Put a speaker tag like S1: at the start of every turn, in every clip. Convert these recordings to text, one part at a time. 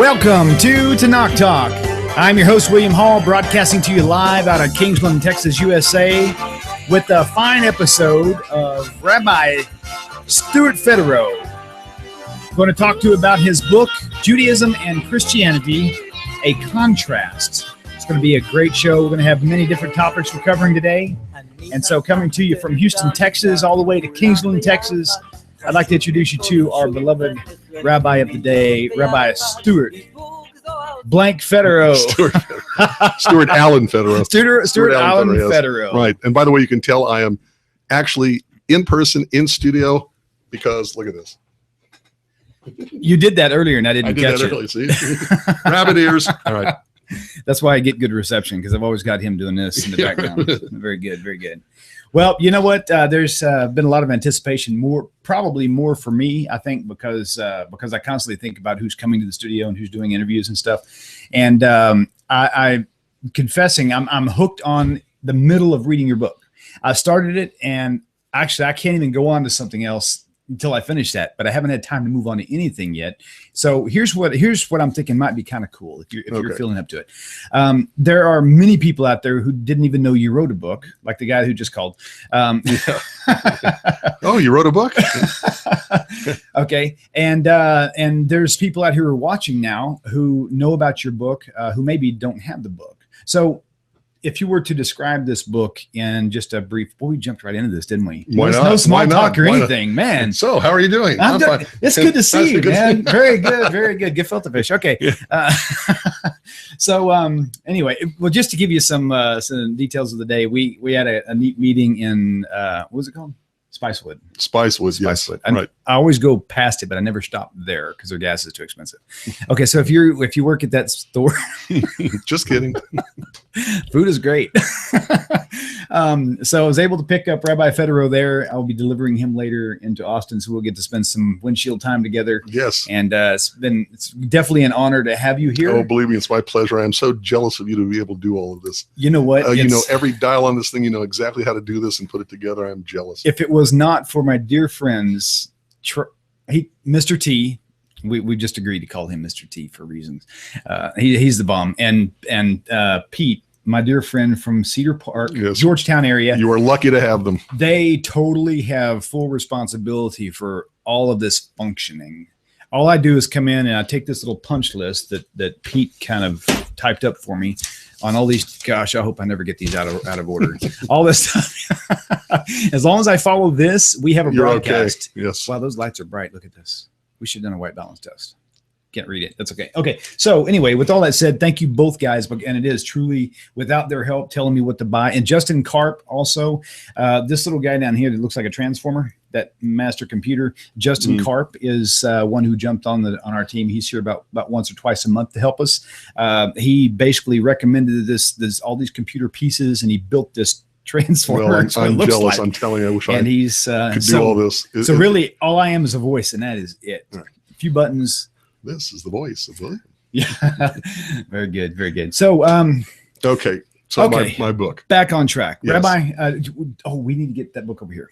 S1: Welcome to Tanakh Talk. I'm your host, William Hall, broadcasting to you live out of Kingsland, Texas, USA, with a fine episode of Rabbi Stuart Federow. I'm going to talk to you about his book, Judaism and Christianity, A Contrast. It's going to be a great show. We're going to have many different topics we're covering today. And so coming to you from Houston, Texas, all the way to Kingsland, Texas, I'd like to introduce you to our beloved Rabbi of the day, Rabbi Stuart Federow.
S2: Stuart Allen Federow.
S1: Stuart Allen Federow.
S2: Right. And by the way, you can tell I am actually in person, in studio, because look at this.
S1: You did that earlier and I didn't catch it.
S2: Early, see? Rabbit ears. All right.
S1: That's why I get good reception, because I've always got him doing this in the background. Very good, very good. Well, you know what? There's been a lot of anticipation, probably more for me, I think, because I constantly think about who's coming to the studio and who's doing interviews and stuff. And I'm confessing, I'm hooked on the middle of reading your book. I started it, and actually, I can't even go on to something else until I finish that, but I haven't had time to move on to anything yet. So here's what I'm thinking might be kind of cool if you're feeling up to it. There are many people out there who didn't even know you wrote a book, like the guy who just called.
S2: Oh, you wrote a book?
S1: Okay. And there's people out here who are watching now who know about your book, who maybe don't have the book. So if you were to describe this book in just a brief, we jumped right into this, didn't we?
S2: Why not?
S1: No small talk or anything, man.
S2: So how are you doing?
S1: I'm fine. It's good to see you, man. Very good, very good. Gefilte fish. Okay. Yeah. So anyway, well, just to give you some details of the day, we had a neat meeting in what was it called? Spicewood.
S2: Yes.
S1: Right. I always go past it, but I never stop there because their gas is too expensive. Okay, so if you work at that store,
S2: just kidding.
S1: Food is great. So I was able to pick up Rabbi Federow there. I'll be delivering him later into Austin, so we'll get to spend some windshield time together.
S2: Yes.
S1: And it's definitely an honor to have you here.
S2: Oh, believe me, it's my pleasure. I'm so jealous of you to be able to do all of this.
S1: You know what?
S2: You know every dial on this thing. You know exactly how to do this and put it together. I'm jealous.
S1: If it was not for my dear friends, Mr. T, we just agreed to call him Mr. T for reasons. He's the bomb. And Pete, my dear friend from Cedar Park, yes, Georgetown area.
S2: You are lucky to have them.
S1: They totally have full responsibility for all of this functioning. All I do is come in and I take this little punch list that Pete kind of typed up for me on all these. Gosh, I hope I never get these out of order. All this stuff. As long as I follow this, we have a broadcast.
S2: Okay. Yes.
S1: Wow, those lights are bright. Look at this. We should have done a white balance test. Can't read it. That's okay. Okay. So anyway, with all that said, thank you both guys. And it is truly without their help telling me what to buy. And Justin Karp also, this little guy down here that looks like a transformer, that master computer. Justin Karp is one who jumped on our team. He's here about once or twice a month to help us. He basically recommended all these computer pieces, and he built this transformer.
S2: Well, I'm jealous. Like. I'm telling you, I wish I could do all this.
S1: So really, all I am is a voice, and that is it. Right. A few buttons.
S2: This is the voice of William.
S1: Yeah. Very good. Very good. So,
S2: okay. So my book.
S1: Back on track.
S2: Yes.
S1: Rabbi, we need to get that book over here.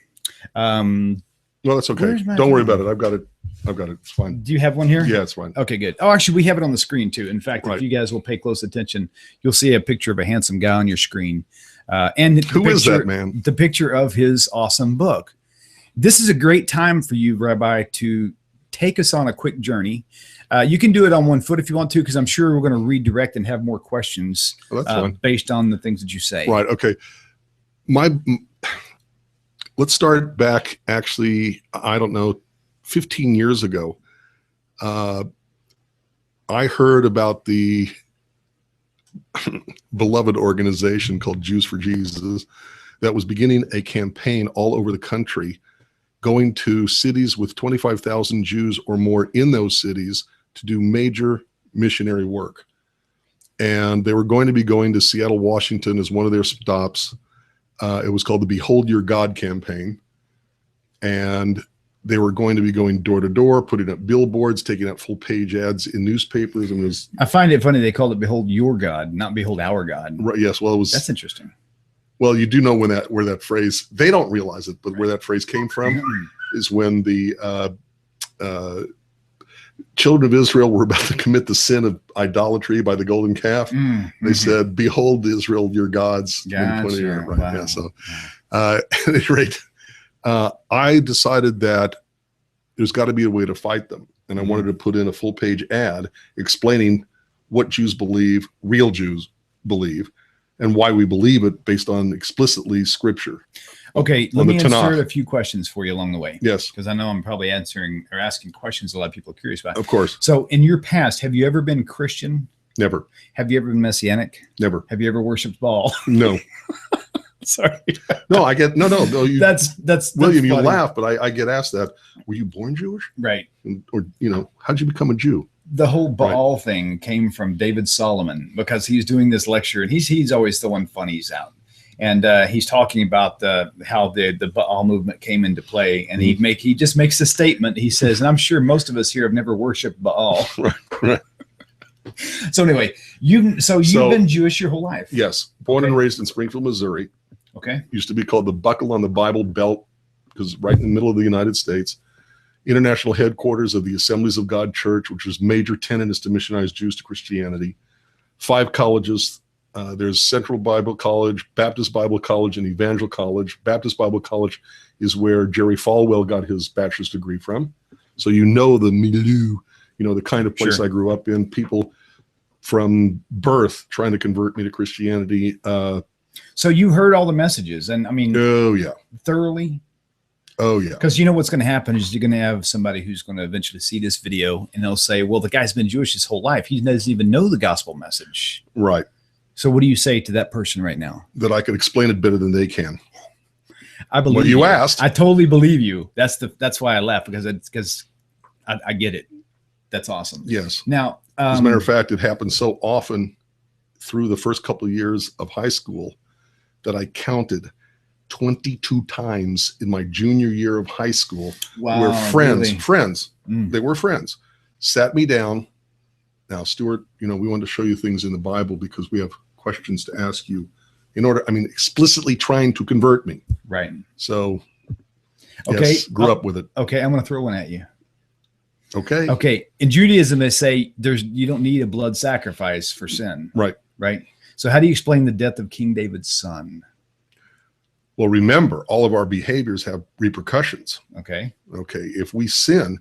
S2: No, that's okay. Don't worry about it. I've got it. It's fine.
S1: Do you have one here?
S2: Yeah, it's fine.
S1: Okay, good. Oh, actually, we have it on the screen too. In fact, if you guys will pay close attention, you'll see a picture of a handsome guy on your screen. And
S2: who is that man?
S1: The picture of his awesome book. This is a great time for you, Rabbi, to take us on a quick journey. You can do it on one foot if you want to, because I'm sure we're going to redirect and have more questions based on the things that you say.
S2: Right. Okay. Let's start back. Actually, I don't know, 15 years ago, I heard about the beloved organization called Jews for Jesus that was beginning a campaign all over the country, going to cities with 25,000 Jews or more in those cities to do major missionary work. And they were going to be going to Seattle, Washington as one of their stops. It was called the Behold Your God campaign. And they were going to be going door to door, putting up billboards, taking out full page ads in newspapers. And
S1: I find it funny they called it Behold Your God, not Behold Our God.
S2: Right, yes, well,
S1: that's interesting.
S2: Well, you do know where that phrase, they don't realize it, but where that phrase came from is when the children of Israel were about to commit the sin of idolatry by the golden calf. They said, "Behold, Israel, your gods."
S1: Gotcha.
S2: Right?
S1: Wow.
S2: Yeah. So, at any rate, I decided that there's got to be a way to fight them, and I wanted to put in a full-page ad explaining what Jews believe, real Jews believe, and why we believe it based on explicitly Scripture.
S1: Okay, let me
S2: the Tanakh.
S1: insert a few questions for you along the way.
S2: Yes,
S1: because I know I'm probably answering or asking questions a lot of people are curious about.
S2: of course.
S1: So, in your past, have you ever been Christian?
S2: Never.
S1: Have you ever been Messianic?
S2: Never.
S1: Have you ever worshipped Baal?
S2: No.
S1: Sorry.
S2: No, I get no.
S1: That's
S2: William. You
S1: funny.
S2: laugh, but I get asked that. Were you born Jewish?
S1: Right.
S2: Or how'd you become a Jew?
S1: The whole Baal thing came from David Solomon because he's doing this lecture and he's always throwing funnies out. And he's talking about how the Baal movement came into play, and he just makes a statement. He says, and I'm sure most of us here have never worshipped Baal.
S2: Right.
S1: So anyway, you've been Jewish your whole life.
S2: Yes, born and raised in Springfield, Missouri.
S1: Okay.
S2: Used to be called the Buckle on the Bible Belt because right in the middle of the United States. International headquarters of the Assemblies of God Church, which was major tenet is to missionize Jews to Christianity. 5 colleges. There's Central Bible College, Baptist Bible College, and Evangel College. Baptist Bible College is where Jerry Falwell got his bachelor's degree from. So the milieu, the kind of place I grew up in, people from birth trying to convert me to Christianity.
S1: So you heard all the messages, and I mean, thoroughly.
S2: Oh yeah.
S1: Because what's going to happen is you're going to have somebody who's going to eventually see this video, and they'll say, "Well, the guy's been Jewish his whole life. He doesn't even know the gospel message."
S2: Right.
S1: So what do you say to that person right now?
S2: That I could explain it better than they can.
S1: I believe
S2: what you asked.
S1: I totally believe you. That's why I laugh, because I get it. That's awesome.
S2: Yes.
S1: Now,
S2: as a matter of fact, it happened so often through the first couple of years of high school that I counted 22 times in my junior year of high school where friends, they were friends, sat me down. Now, Stuart, we want to show you things in the Bible because we have questions to ask you explicitly trying to convert me.
S1: Right.
S2: So,
S1: okay,
S2: yes, grew up with it.
S1: Okay, I'm going to throw one at you.
S2: Okay.
S1: Okay. In Judaism, they say you don't need a blood sacrifice for sin.
S2: Right.
S1: Right. So how do you explain the death of King David's son?
S2: Well, remember, all of our behaviors have repercussions.
S1: Okay.
S2: Okay. If we sin,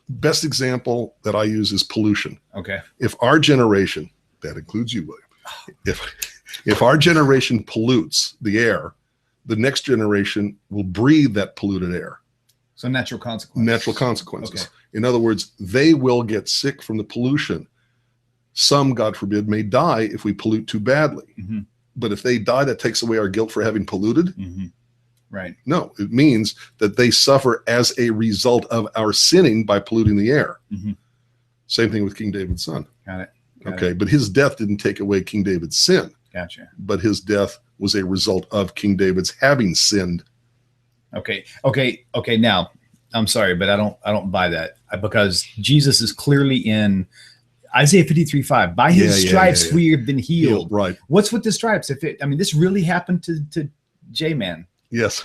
S2: best example that I use is pollution.
S1: Okay.
S2: If our generation, that includes you, William, if our generation pollutes the air, the next generation will breathe that polluted air.
S1: So natural consequences.
S2: Natural consequences.
S1: Okay.
S2: In other words, they will get sick from the pollution. Some, God forbid, may die if we pollute too badly. Mm-hmm. But if they die, that takes away our guilt for having polluted.
S1: Mm-hmm. Right.
S2: No, it means that they suffer as a result of our sinning by polluting the air. Mm-hmm. Same thing with King David's son.
S1: Got it.
S2: Okay, but his death didn't take away King David's sin.
S1: Gotcha.
S2: But his death was a result of King David's having sinned.
S1: Okay. Now, I'm sorry, but I don't buy that, because Jesus is clearly in Isaiah 53:5. By his stripes we have been healed.
S2: Right.
S1: What's with the stripes? This really happened to J-Man.
S2: Yes.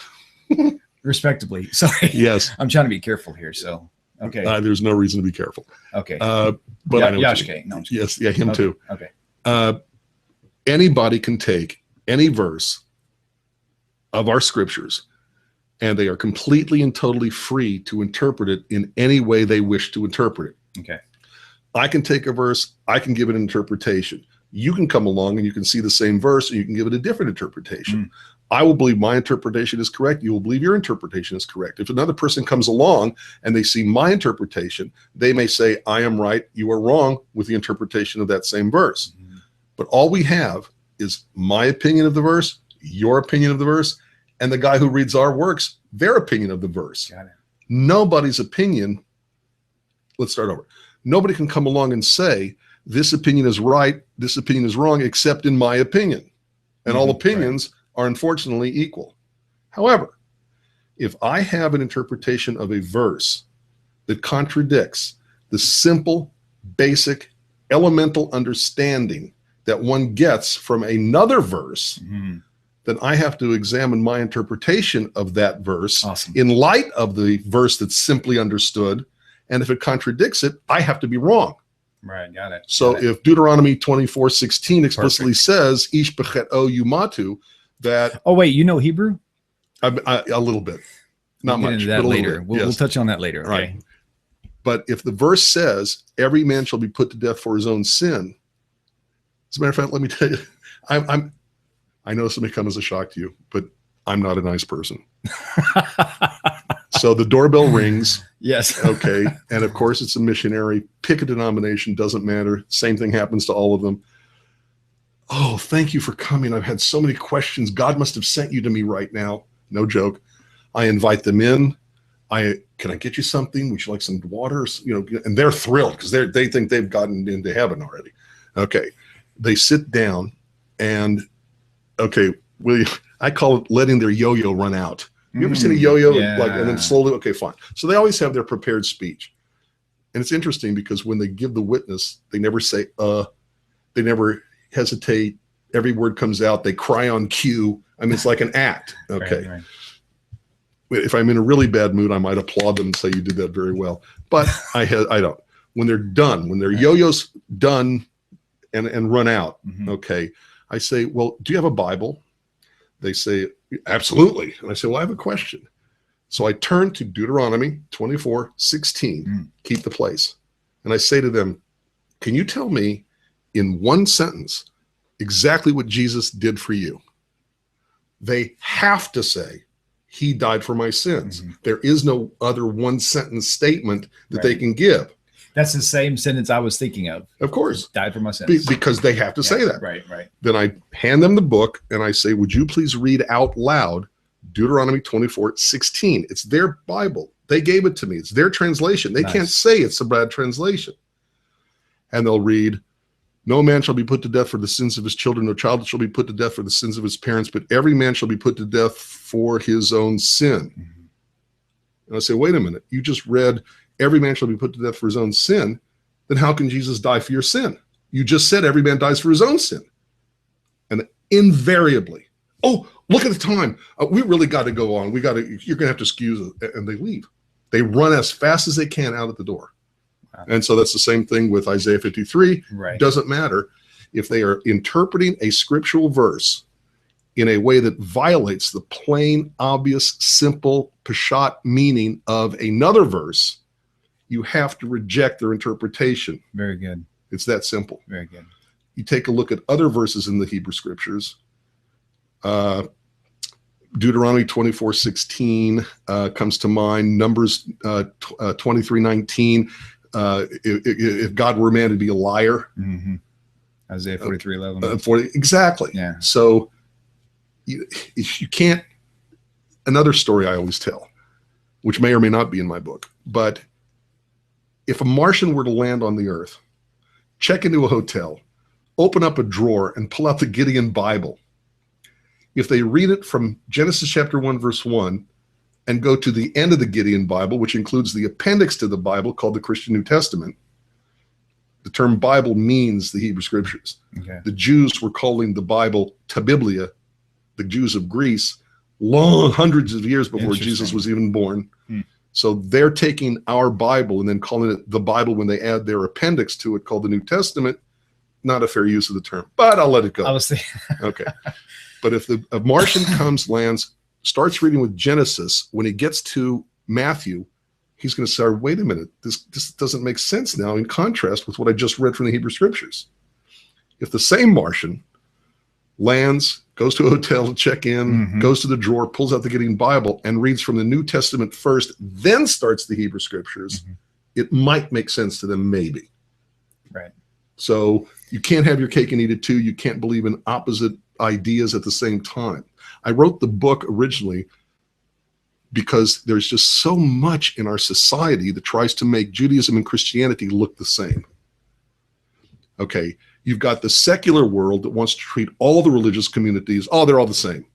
S1: Respectively. Sorry.
S2: Yes.
S1: I'm trying to be careful here. So, okay.
S2: There's no reason to be careful.
S1: Okay.
S2: But I know
S1: Yashke. No,
S2: yes. Yeah. Him too.
S1: Okay.
S2: Anybody can take any verse of our scriptures, and they are completely and totally free to interpret it in any way they wish to interpret it.
S1: Okay.
S2: I can take a verse, I can give it an interpretation. You can come along and you can see the same verse and you can give it a different interpretation. I will believe my interpretation is correct. You will believe your interpretation is correct. If another person comes along and they see my interpretation, they may say, I am right, you are wrong with the interpretation of that same verse. But all we have is my opinion of the verse, your opinion of the verse, and the guy who reads our works, their opinion of the verse.
S1: Got it.
S2: Nobody's opinion, let's start over. Nobody can come along and say, this opinion is right, this opinion is wrong, except in my opinion. And all opinions are unfortunately equal. However, if I have an interpretation of a verse that contradicts the simple, basic, elemental understanding that one gets from another verse, then I have to examine my interpretation of that verse in light of the verse that's simply understood And if it contradicts it, I have to be wrong.
S1: Right, got it.
S2: So
S1: Got it.
S2: if Deuteronomy 24:16 explicitly says, Ish b'chet'o yumatu, that...
S1: Oh, wait, you know Hebrew?
S2: A little bit. Not
S1: We'll get
S2: much.
S1: into that
S2: but
S1: later.
S2: Bit,
S1: We'll touch on that later. Okay.
S2: Right. But if the verse says, every man shall be put to death for his own sin, as a matter of fact, let me tell you, I know this may come as a shock to you, but I'm not a nice person. So the doorbell rings.
S1: Yes.
S2: Okay. And of course, it's a missionary. Pick a denomination, doesn't matter. Same thing happens to all of them. Oh, thank you for coming. I've had so many questions. God must have sent you to me right now. No joke. I invite them in. Can I get you something? Would you like some water? You know, and they're thrilled because they think they've gotten into heaven already. Okay. They sit down and, okay, I call it letting their yo-yo run out. You ever seen a yo-yo?
S1: Yeah.
S2: And then slowly, okay, fine. So they always have their prepared speech. And it's interesting because when they give the witness, they never say, they never hesitate. Every word comes out. They cry on cue. I mean, it's like an act. Okay.
S1: Right.
S2: If I'm in a really bad mood, I might applaud them and say, you did that very well. But I don't. When they're done, when their yo-yo's done and run out, okay, I say, well, do you have a Bible? They say, absolutely. And I say, well, I have a question. So I turn to Deuteronomy 24:16, keep the place. And I say to them, can you tell me in one sentence exactly what Jesus did for you? They have to say, he died for my sins. There is no other one sentence statement that they can give.
S1: That's the same sentence I was thinking of.
S2: Of course.
S1: Died for my sins.
S2: Because they have to say that.
S1: Right.
S2: Then I hand them the book and I say, would you please read out loud Deuteronomy 24:16? It's their Bible. They gave it to me. It's their translation. They can't say it's a bad translation. And they'll read, no man shall be put to death for the sins of his children. No child shall be put to death for the sins of his parents, but every man shall be put to death for his own sin. And I say, wait a minute. You just read, every man shall be put to death for his own sin. Then how can Jesus die for your sin? You just said every man dies for his own sin. And invariably, oh, look at the time. We really got to go on. You're going to have to excuse us. And they leave. They run as fast as they can out at the door. And so that's the same thing with Isaiah 53.
S1: Right.
S2: Doesn't matter if they are interpreting a scriptural verse in a way that violates the plain, obvious, simple, peshat meaning of another verse, you have to reject their interpretation.
S1: Very good.
S2: It's that simple.
S1: Very good.
S2: You take a look at other verses in the Hebrew scriptures. Deuteronomy 24:16 comes to mind. Numbers 23:19. If God were a man, it'd be a liar.
S1: Isaiah 43:11.
S2: Exactly.
S1: Yeah.
S2: So you can't. Another story I always tell, which may or may not be in my book, but if a Martian were to land on the Earth, check into a hotel, open up a drawer, and pull out the Gideon Bible, if they read it from Genesis chapter 1, verse 1, and go to the end of the Gideon Bible, which includes the appendix to the Bible called the Christian New Testament, the term Bible means the Hebrew Scriptures.
S1: Okay.
S2: The Jews were calling the Bible Tabiblia, the Jews of Greece, long hundreds of years before Jesus was even born. So they're taking our Bible and then calling it the Bible when they add their appendix to it called the New Testament. Not a fair use of the term, but I'll let it go.
S1: I was thinking.
S2: Okay. But if a Martian comes, lands, starts reading with Genesis, when he gets to Matthew, he's going to say, wait a minute, this doesn't make sense now in contrast with what I just read from the Hebrew Scriptures. If the same Martian lands, goes to a hotel to check in, goes to the drawer, pulls out the Gideon Bible, and reads from the New Testament first, then starts the Hebrew Scriptures, it might make sense to them, maybe.
S1: Right.
S2: So you can't have your cake and eat it too. You can't believe in opposite ideas at the same time. I wrote the book originally because there's just so much in our society that tries to make Judaism and Christianity look the same. Okay, you've got the secular world that wants to treat all the religious communities, they're all the same.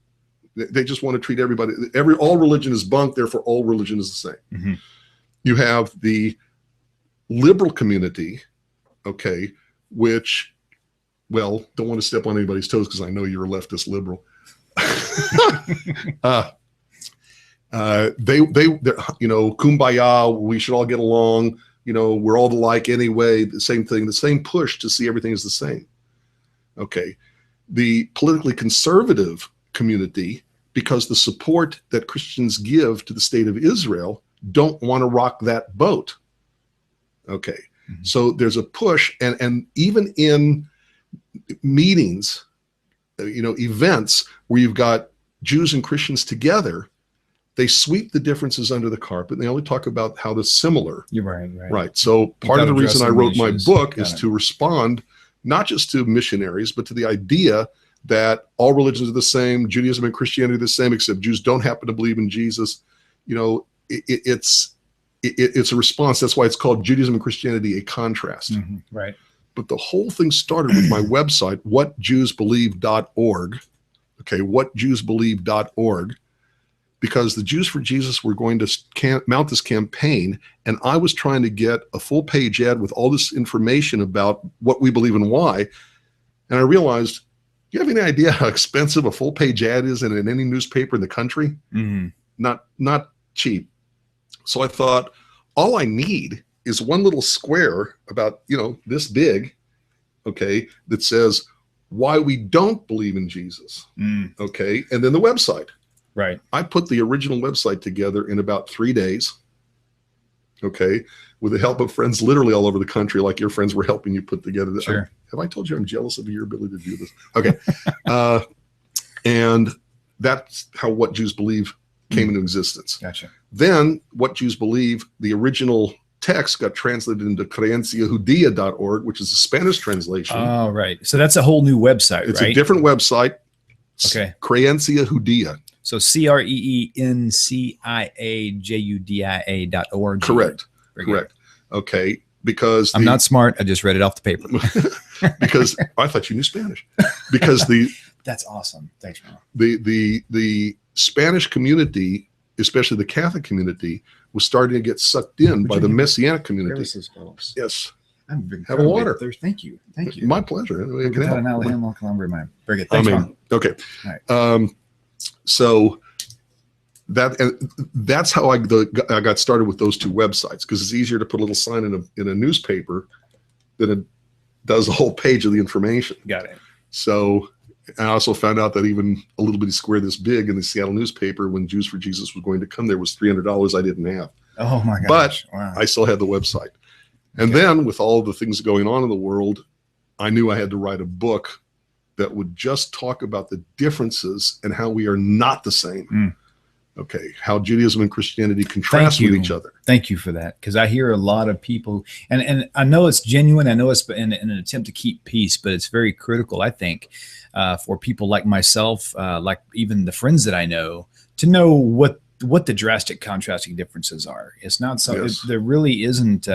S2: They just want to treat everybody, all religion is bunk, therefore all religion is the same. You have the liberal community, okay, which, well, don't want to step on anybody's toes because I know you're a leftist liberal. kumbaya, we should all get along. We're all alike anyway. The same thing, the same push to see everything is the same. Okay. The politically conservative community, because the support that Christians give to the state of Israel, don't want to rock that boat. Okay. Mm-hmm. So there's a push, and even in meetings, events where you've got Jews and Christians together, they sweep the differences under the carpet, and they only talk about how they're similar.
S1: You're right.
S2: Right. So part of the reason I wrote my book is to respond not just to missionaries, but to the idea that all religions are the same, Judaism and Christianity are the same, except Jews don't happen to believe in Jesus. It's a response. That's why it's called Judaism and Christianity, a contrast.
S1: Mm-hmm. Right.
S2: But the whole thing started with my website, whatjewsbelieve.org. Okay, whatjewsbelieve.org. Because the Jews for Jesus were going to mount this campaign, and I was trying to get a full-page ad with all this information about what we believe and why. And I realized, do you have any idea how expensive a full-page ad is in any newspaper in the country?
S1: Mm-hmm.
S2: Not cheap. So I thought, all I need is one little square about this big, okay, that says why we don't believe in Jesus. Okay, and then the website.
S1: Right.
S2: I put the original website together in about 3 days, okay, with the help of friends literally all over the country, like your friends were helping you put together.
S1: Sure.
S2: Have I told you I'm jealous of your ability to do this? Okay. And that's how What Jews Believe came into existence.
S1: Gotcha.
S2: Then What Jews Believe, the original text got translated into creenciajudia.org, which is a Spanish translation.
S1: Oh, right. So that's a whole new website,
S2: it's
S1: right?
S2: a different website.
S1: Okay.
S2: Creencia Judia.
S1: So CREENCIAJUDIA.org.
S2: Correct. Correct. Okay. Because
S1: I'm not smart. I just read it off the paper.
S2: Because I thought you knew Spanish. Because
S1: that's awesome. Thanks, man.
S2: The Spanish community, especially the Catholic community, was starting to get sucked in by the Messianic community. Yes.
S1: Have a water. Thank you.
S2: My pleasure.
S1: Very good. Thanks, man.
S2: Okay.
S1: Right.
S2: So that's how I got started with those two websites, because it's easier to put a little sign in a newspaper than it does a whole page of the information.
S1: Got it.
S2: So I also found out that even a little bitty square this big in the Seattle newspaper, when Jews for Jesus was going to come there, was $300 I didn't have.
S1: Oh my gosh.
S2: But
S1: wow.
S2: I still had the website. And then with all the things going on in the world, I knew I had to write a book that would just talk about the differences and how we are not the same. Okay, how Judaism and Christianity contrast with each other.
S1: Thank you for that, because I hear a lot of people, and I know it's genuine. I know it's in an attempt to keep peace, but it's very critical, I think, for people like myself, like even the friends that I know, to know what the drastic contrasting differences are. It's not so.
S2: Yes.
S1: There really isn't.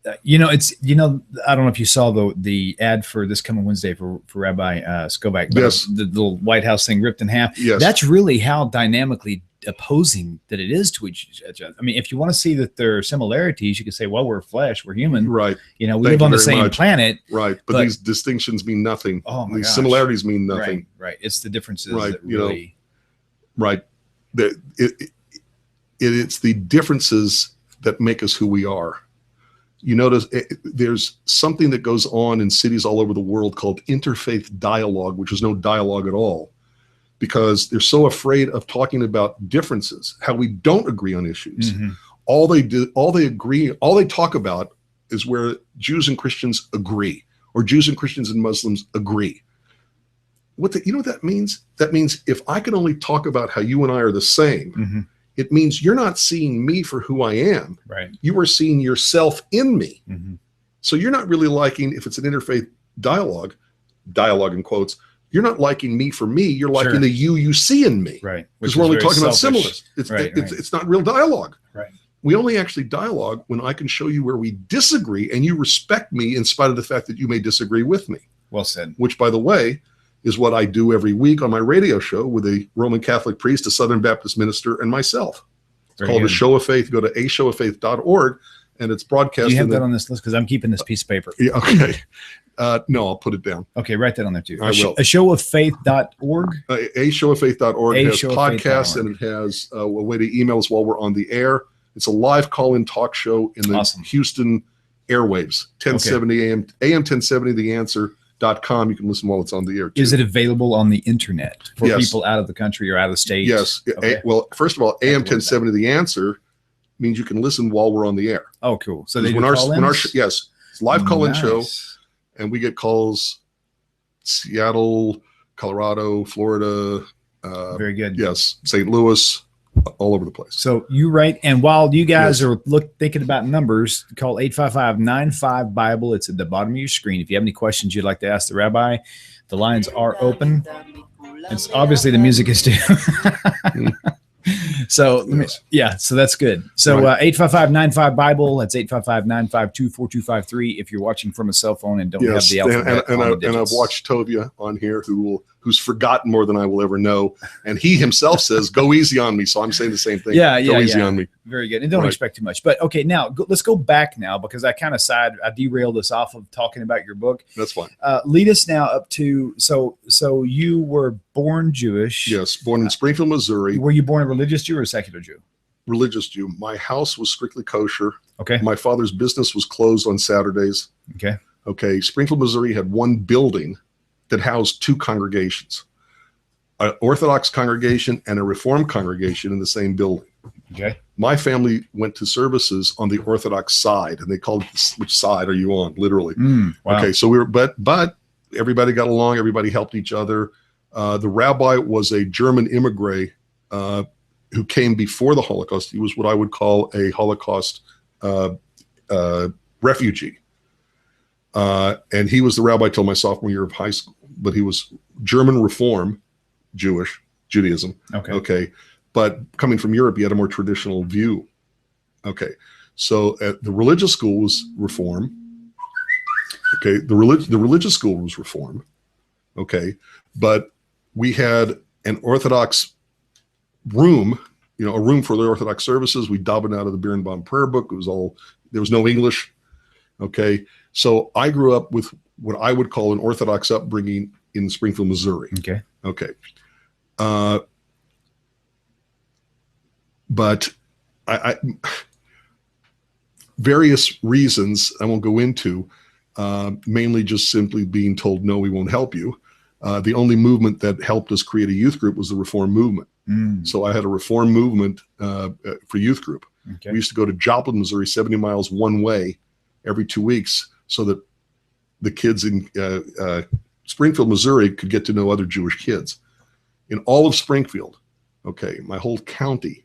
S1: I don't know if you saw the ad for this coming Wednesday for Rabbi Skovak.
S2: Yes.
S1: The little White House thing ripped in half.
S2: Yes.
S1: That's really how dynamically opposing that it is to each other. I mean, if you want to see that there are similarities, you can say, well, we're flesh, we're human.
S2: Right.
S1: We live on the same planet.
S2: Right. But these distinctions mean nothing.
S1: Oh my
S2: These
S1: gosh.
S2: similarities mean nothing.
S1: Right. It's the differences
S2: Right.
S1: that really.
S2: Right. It's the differences that make us who we are. You notice there's something that goes on in cities all over the world called Interfaith Dialogue, which is no dialogue at all, because they're so afraid of talking about differences, how we don't agree on issues.
S1: Mm-hmm.
S2: All they talk about is where Jews and Christians agree, or Jews and Christians and Muslims agree. You know what that means? That means if I can only talk about how you and I are the same,
S1: Mm-hmm.
S2: it means you're not seeing me for who I am.
S1: Right.
S2: You are seeing yourself in me.
S1: Mm-hmm.
S2: So you're not really liking, if it's an interfaith dialogue in quotes, you're not liking me for me. You're liking the you see in me.
S1: Right.
S2: Because we're only talking about similars. It's not real dialogue.
S1: Right.
S2: We only actually dialogue when I can show you where we disagree and you respect me in spite of the fact that you may disagree with me.
S1: Well said.
S2: Which, by the way, is what I do every week on my radio show with a Roman Catholic priest, a Southern Baptist minister, and myself. It's called A Show of Faith. Go to ashowoffaith.org and it's broadcast.
S1: Do you have that on this list? Because I'm keeping this piece of paper.
S2: Yeah, okay. No, I'll put it down.
S1: Okay, write that on there too.
S2: I will.
S1: A showoffaith.org.
S2: A showoffaith.org. It has podcasts,
S1: showoffaith.org.
S2: and it has a way to email us while we're on the air. It's a live call-in talk show in the Houston airwaves, 1070 AM 1070 theanswer.com. You can listen while it's on the air too.
S1: Is it available on the internet for people out of the country or out of the state?
S2: Yes. Okay. Well, first of all, AM 1070 The Answer means you can listen while we're on the air.
S1: Oh, cool. So they
S2: when our yes, it's live call-in show, and we get calls Seattle, Colorado, Florida.
S1: Very good.
S2: Yes, St. Louis, all over the place.
S1: So you write, and while you guys are thinking about numbers, call 855-95-BIBLE. It's at the bottom of your screen. If you have any questions you'd like to ask the rabbi, the lines are open. It's obviously the music is too. So so that's good. So 855-95-BIBLE. That's 855-952-4253. If you're watching from a cell phone and don't have the alphabet,
S2: and I've watched Tovia on here who's forgotten more than I will ever know, and he himself says, "Go easy on me." So I'm saying the same thing. Go easy on me.
S1: Very good. And don't expect too much. But okay, now let's go back now, because I kind of derailed us off of talking about your book.
S2: That's fine.
S1: Lead us now up to so you were born Jewish.
S2: Yes, born in Springfield, Missouri.
S1: Were you born a religious Jew or a secular Jew?
S2: Religious Jew. My house was strictly kosher.
S1: Okay.
S2: My father's business was closed on Saturdays.
S1: Okay.
S2: Okay. Springfield, Missouri had one building that housed two congregations, an Orthodox congregation and a Reformed congregation in the same building.
S1: Okay.
S2: My family went to services on the Orthodox side, and they called it, which side are you on? Literally.
S1: Wow.
S2: Okay. So but everybody got along. Everybody helped each other. The rabbi was a German immigrant who came before the Holocaust. He was what I would call a Holocaust refugee. And he was the rabbi till my sophomore year of high school, but he was German Reform, Judaism. Okay. But coming from Europe, he had a more traditional view. Okay. So the religious school was Reform. Okay. The religious school was Reform. Okay. But we had an Orthodox room, a room for the Orthodox services. We davened out of the Birnbaum prayer book. There was no English. Okay. So I grew up with what I would call an Orthodox upbringing in Springfield, Missouri.
S1: Okay.
S2: Okay. But I various reasons I won't go into, mainly just simply being told, no, we won't help you. The only movement that helped us create a youth group was the Reform movement. So I had a Reform movement for youth group.
S1: Okay.
S2: We used to go to Joplin, Missouri, 70 miles one way every 2 weeks, so that the kids in Springfield, Missouri could get to know other Jewish kids. In all of Springfield, okay, my whole county,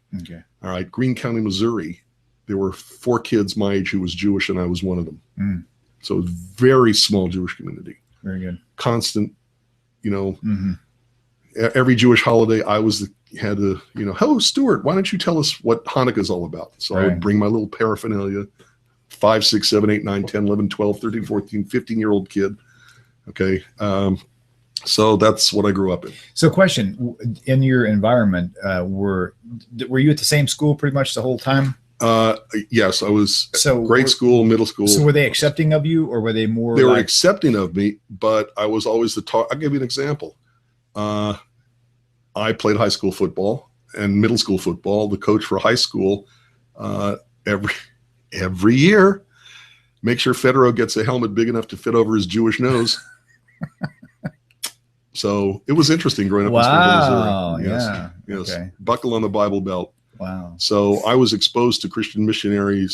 S2: all right, Greene County, Missouri, there were 4 kids my age who was Jewish, and I was one of them. So very small Jewish community.
S1: Very good.
S2: Constant, every Jewish holiday I had to, hello, Stuart, why don't you tell us what Hanukkah is all about? So I would bring my little paraphernalia, 5, 6, 7, 8, 9, 10, 11, 12, 13, 14, 15-year-old kid. Okay. So that's what I grew up in. So
S1: question, in your environment, were you at the same school pretty much the whole time?
S2: Yes, I was grade school, middle school.
S1: So were they accepting of you, or were they more?
S2: They were accepting of me, but I was always the talk. I'll give you an example. I played high school football and middle school football. The coach for high school, every year, make sure Federow gets a helmet big enough to fit over his Jewish nose. So it was interesting growing up in Springfield, Missouri. Yes. Okay. Buckle on the Bible belt.
S1: Wow.
S2: So I was exposed to Christian missionary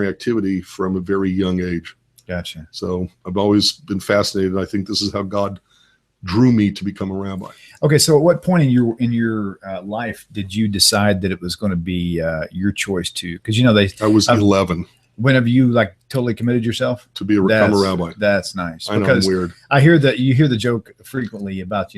S2: activity from a very young age.
S1: Gotcha.
S2: So I've always been fascinated. I think this is how God drew me to become a rabbi.
S1: Okay. So at what point in your life did you decide that it was going to be your choice to, because I was
S2: 11.
S1: When have you totally committed yourself
S2: to become a rabbi?
S1: That's nice.
S2: I know, I'm weird.
S1: I hear that you hear the joke frequently about,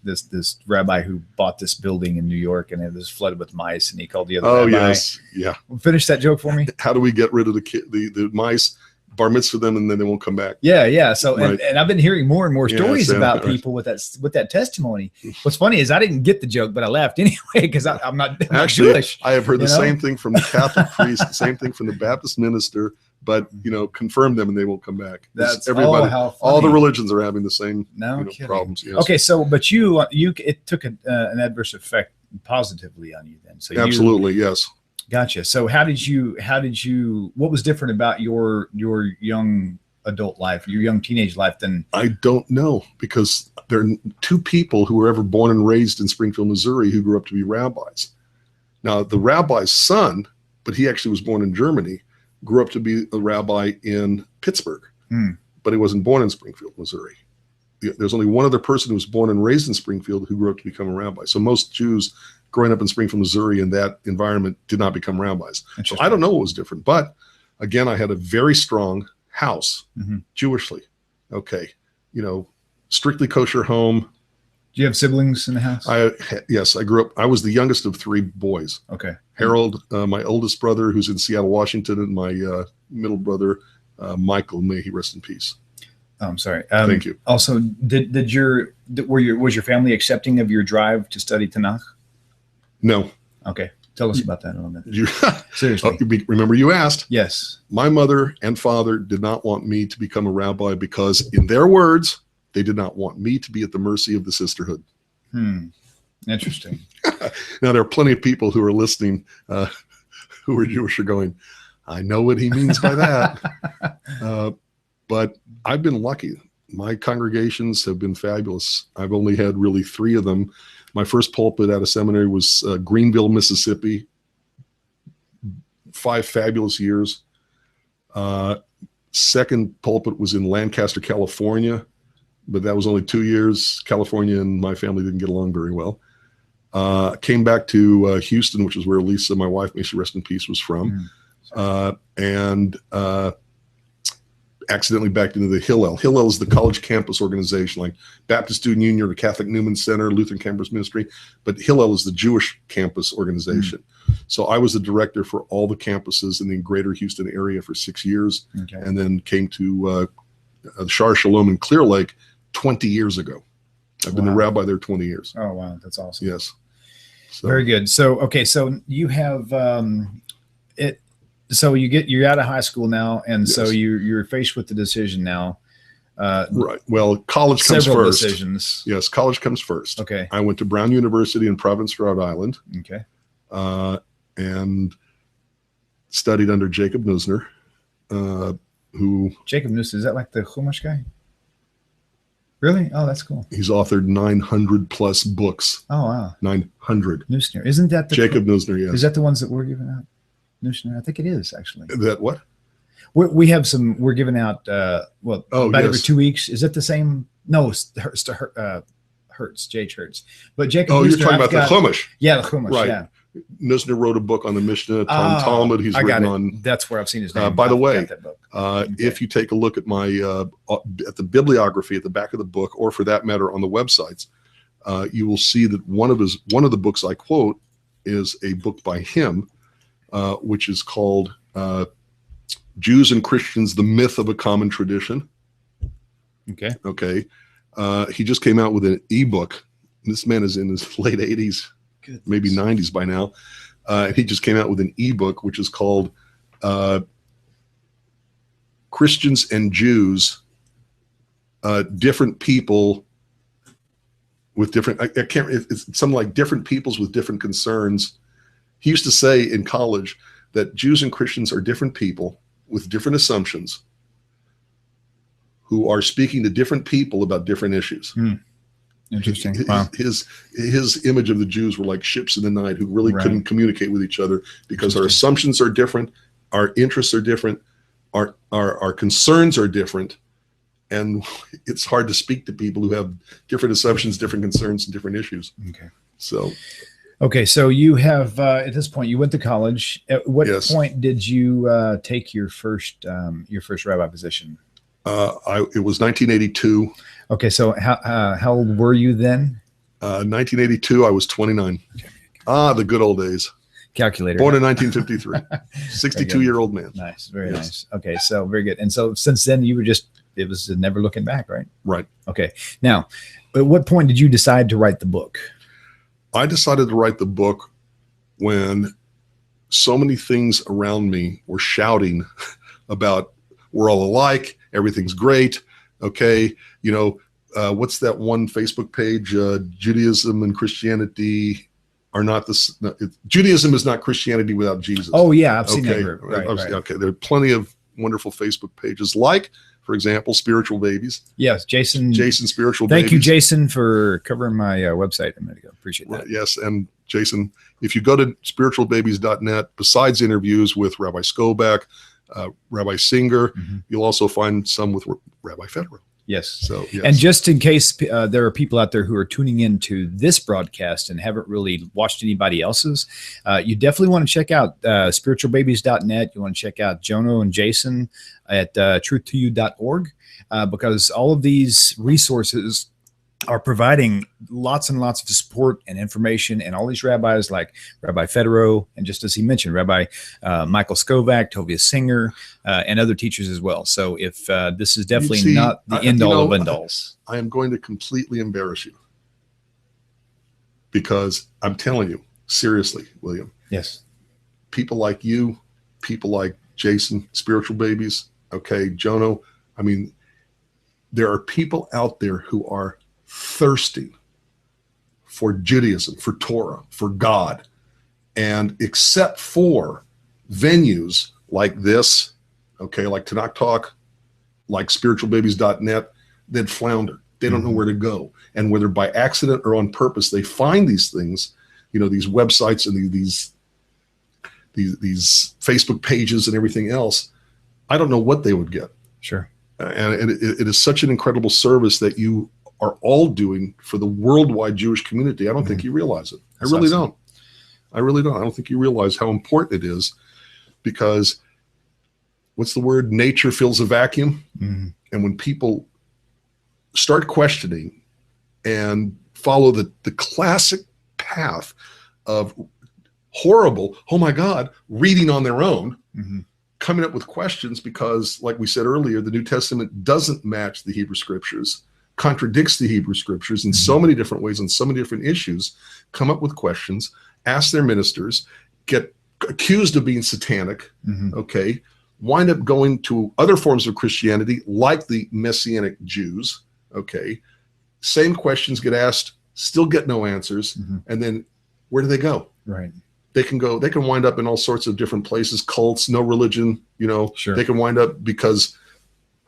S1: this rabbi who bought this building in New York and it was flooded with mice, and he called the other rabbi.
S2: Oh, yes. Yeah.
S1: Finish that joke for me.
S2: How do we get rid of the mice? bar mitzvah them and then they won't come back.
S1: Yeah. So,
S2: Right.
S1: and I've been hearing more and more stories about
S2: right.
S1: people with that testimony. What's funny is I didn't get the joke, but I laughed anyway because I'm not
S2: Actually,
S1: Jewish.
S2: I have heard the
S1: you know?
S2: same thing from the Catholic priest, the same thing from the Baptist minister, but confirm them and they won't come back.
S1: That's
S2: everybody.
S1: how funny.
S2: All the religions are having the same
S1: kidding.
S2: problems. Yes.
S1: Okay, so but it took an adverse effect positively on you then. So
S2: absolutely, yes.
S1: Gotcha. So how did you what was different about your young adult life, your young teenage life than?
S2: I don't know, because there are two people who were ever born and raised in Springfield, Missouri, who grew up to be rabbis. Now, the rabbi's son, but he actually was born in Germany, grew up to be a rabbi in Pittsburgh, but he wasn't born in Springfield, Missouri. There's only one other person who was born and raised in Springfield who grew up to become a rabbi. So most Jews growing up in Springfield, Missouri, in that environment did not become rabbis. So I don't know what was different. But again, I had a very strong house, Jewishly. Okay. Strictly kosher home.
S1: Do you have siblings in the house?
S2: Yes, I grew up. I was the youngest of three boys.
S1: Okay.
S2: Harold, my oldest brother, who's in Seattle, Washington, and my middle brother, Michael, may he rest in peace.
S1: Oh, I'm sorry.
S2: Thank you.
S1: Also, was your family accepting of your drive to study Tanakh?
S2: No.
S1: Okay. Tell us about that a little bit. Seriously.
S2: Remember you asked?
S1: Yes.
S2: My mother and father did not want me to become a rabbi because, in their words, they did not want me to be at the mercy of the sisterhood.
S1: Interesting.
S2: Now, there are plenty of people who are listening who are Jewish are going, I know what he means by that. But I've been lucky. My congregations have been fabulous. I've only had really 3 of them. My first pulpit at a seminary was Greenville, Mississippi. 5 fabulous years. Second pulpit was in Lancaster, California, but that was only 2 years. California and my family didn't get along very well. Came back to Houston, which is where Lisa, my wife, may she rest in peace, was from. And accidentally backed into the Hillel. Hillel is the college campus organization, like Baptist Student Union or Catholic Newman Center, Lutheran Campus Ministry, but Hillel is the Jewish campus organization. So I was the director for all the campuses in the greater Houston area for 6 years, and then came to Shar Shalom in Clear Lake 20 years ago. I've been the rabbi there 20 years.
S1: Oh, wow. That's awesome.
S2: Yes. So.
S1: Very good. So, okay. So you have it. So you're out of high school now, and so you're faced with the decision now.
S2: Right. Well, college comes
S1: several
S2: first.
S1: Decisions.
S2: Yes, college comes first.
S1: Okay.
S2: I went to Brown University in Providence, Rhode Island.
S1: Okay.
S2: And studied under Jacob Neusner, who...
S1: Jacob Neusner, is that like the Chumash guy? Really? Oh, that's cool.
S2: He's authored 900 plus books.
S1: Oh, wow.
S2: 900.
S1: Neusner. Isn't that the...
S2: Jacob Neusner, yes.
S1: Is that the ones that we're giving out? Neusner? I think it is, actually.
S2: That what?
S1: We have some, we're giving out, about every 2 weeks. Is that the same? No, Hertz, J.H. Hertz. But Jacob Neusner,
S2: you're talking about the Chumash.
S1: Yeah, the Chumash,
S2: right.
S1: Yeah.
S2: Neusner wrote a book on the Mishnah, Talmud. He's written on...
S1: That's where I've seen his name.
S2: By the way, if you take a look at my at the bibliography at the back of the book, or for that matter on the websites, you will see that one of the books I quote is a book by him, which is called Jews and Christians, the Myth of a Common Tradition. Okay. He just came out with an ebook. This man is in his late 80s. Goodness. Maybe 90s by now. He just came out with an ebook, which is called Christians and Jews, different people with different, it's something like different peoples with different concerns. He used to say in college that Jews and Christians are different people with different assumptions who are speaking to different people about different issues.
S1: Interesting. Wow.
S2: His image of the Jews were like ships in the night who really couldn't communicate with each other because our assumptions are different, our interests are different, our concerns are different, and it's hard to speak to people who have different assumptions, different concerns, and different issues. So you have at this point you went to college. At what point did you take your first rabbi position? It was 1982.
S1: Okay, so how old were you then?
S2: 1982, I was 29. The good old days.
S1: calculator.
S2: Born in 1953. 62-year-old man.
S1: Nice. Very nice. Okay. So very good. And so since then you were it was never looking back, right?
S2: Right.
S1: Okay. Now, at what point did you decide to write the book?
S2: I decided to write the book when so many things around me were shouting about we're all alike, everything's great. Okay. What's that one Facebook page? Judaism and Christianity are not this. Judaism is not Christianity without Jesus.
S1: Oh yeah. I've seen that group. Right.
S2: Okay. There are plenty of wonderful Facebook pages like, for example, Spiritual Babies.
S1: Yes, Jason,
S2: Spiritual Babies.
S1: Thank you, Jason, for covering my website a minute ago. Appreciate that.
S2: Yes, and Jason, if you go to spiritualbabies.net, besides interviews with Rabbi Skobach, Rabbi Singer, you'll also find some with Rabbi Federow.
S1: Yes.
S2: So, yes.
S1: And just in case there are people out there who are tuning into this broadcast and haven't really watched anybody else's, you definitely want to check out spiritualbabies.net. You want to check out Jono and Jason at truth2you.org because all of these resources are providing lots and lots of support and information, and all these rabbis like Rabbi Federow, and just as he mentioned, Rabbi Michael Skobach, Tovia Singer, and other teachers as well. So if this is definitely not the end-all of end-alls.
S2: I am going to completely embarrass you because I'm telling you, seriously, William.
S1: Yes.
S2: People like you, people like Jason, Spiritual Babies, okay, Jono, I mean, there are people out there who are thirsting for Judaism, for Torah, for God. And except for venues like this, okay, like Tanakh Talk, like spiritualbabies.net, they'd flounder. They don't know where to go. And whether by accident or on purpose, they find these things, these websites and these Facebook pages and everything else. I don't know what they would get.
S1: Sure.
S2: And it is such an incredible service that you are all doing for the worldwide Jewish community. I don't think you realize it. I really don't. I really don't. I don't think you realize how important it is because what's the word? Nature fills a vacuum. And when people start questioning and follow the classic path of horrible, oh my God, reading on their own, coming up with questions because, like we said earlier, the New Testament doesn't match the Hebrew Scriptures, contradicts the Hebrew Scriptures in so many different ways on so many different issues, come up with questions, ask their ministers, get accused of being satanic, okay, wind up going to other forms of Christianity like the Messianic Jews, okay, same questions get asked, still get no answers, and then where do they go?
S1: Right.
S2: They can wind up in all sorts of different places, cults, no religion,
S1: Sure.
S2: They can wind up because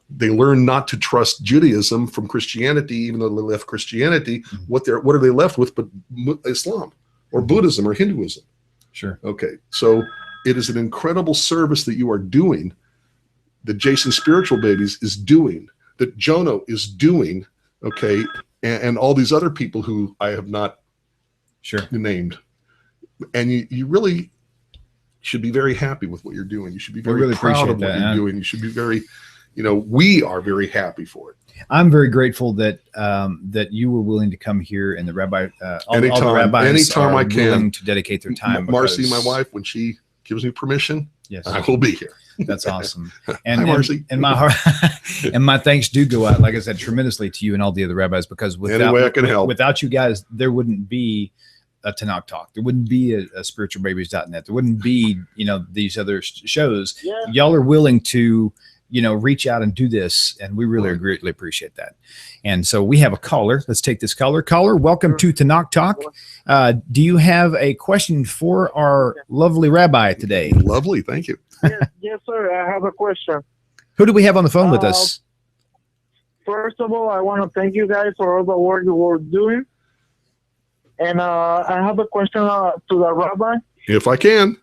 S2: they learn not to trust Judaism from Christianity, even though they left Christianity. What are they left with but Islam or Buddhism or Hinduism?
S1: Sure.
S2: Okay. So it is an incredible service that you are doing, that Jason Spiritual Babies is doing, that Jono is doing, okay, and all these other people who I have not named. And you really should be very happy with what you're doing. You should be very proud of what you're doing. You should be very, we are very happy for it.
S1: I'm very grateful that that you were willing to come here, and the rabbi, all the rabbis
S2: anytime
S1: are
S2: I can,
S1: willing to dedicate their time.
S2: Marcy, my wife, when she gives me permission,
S1: yes,
S2: I will be here.
S1: That's awesome. And,
S2: Hi, Marcy.
S1: and my heart and my thanks do go out, like I said, tremendously to you and all the other rabbis, because
S2: any way I can help.
S1: Without you guys, there wouldn't be a Tanakh Talk. There wouldn't be a spiritualbabies.net. There wouldn't be, these other shows. Yeah. Y'all are willing to, reach out and do this. And we really greatly appreciate that. And so we have a caller. Let's take this caller. Caller, welcome to Tanakh Talk. Do you have a question for our lovely rabbi today?
S2: Lovely. Thank you.
S3: Yes, sir. I have a question.
S1: Who do we have on the phone with us?
S3: First of all, I want to thank you guys for all the work you were doing. And I have a question to the rabbi.
S2: If I can.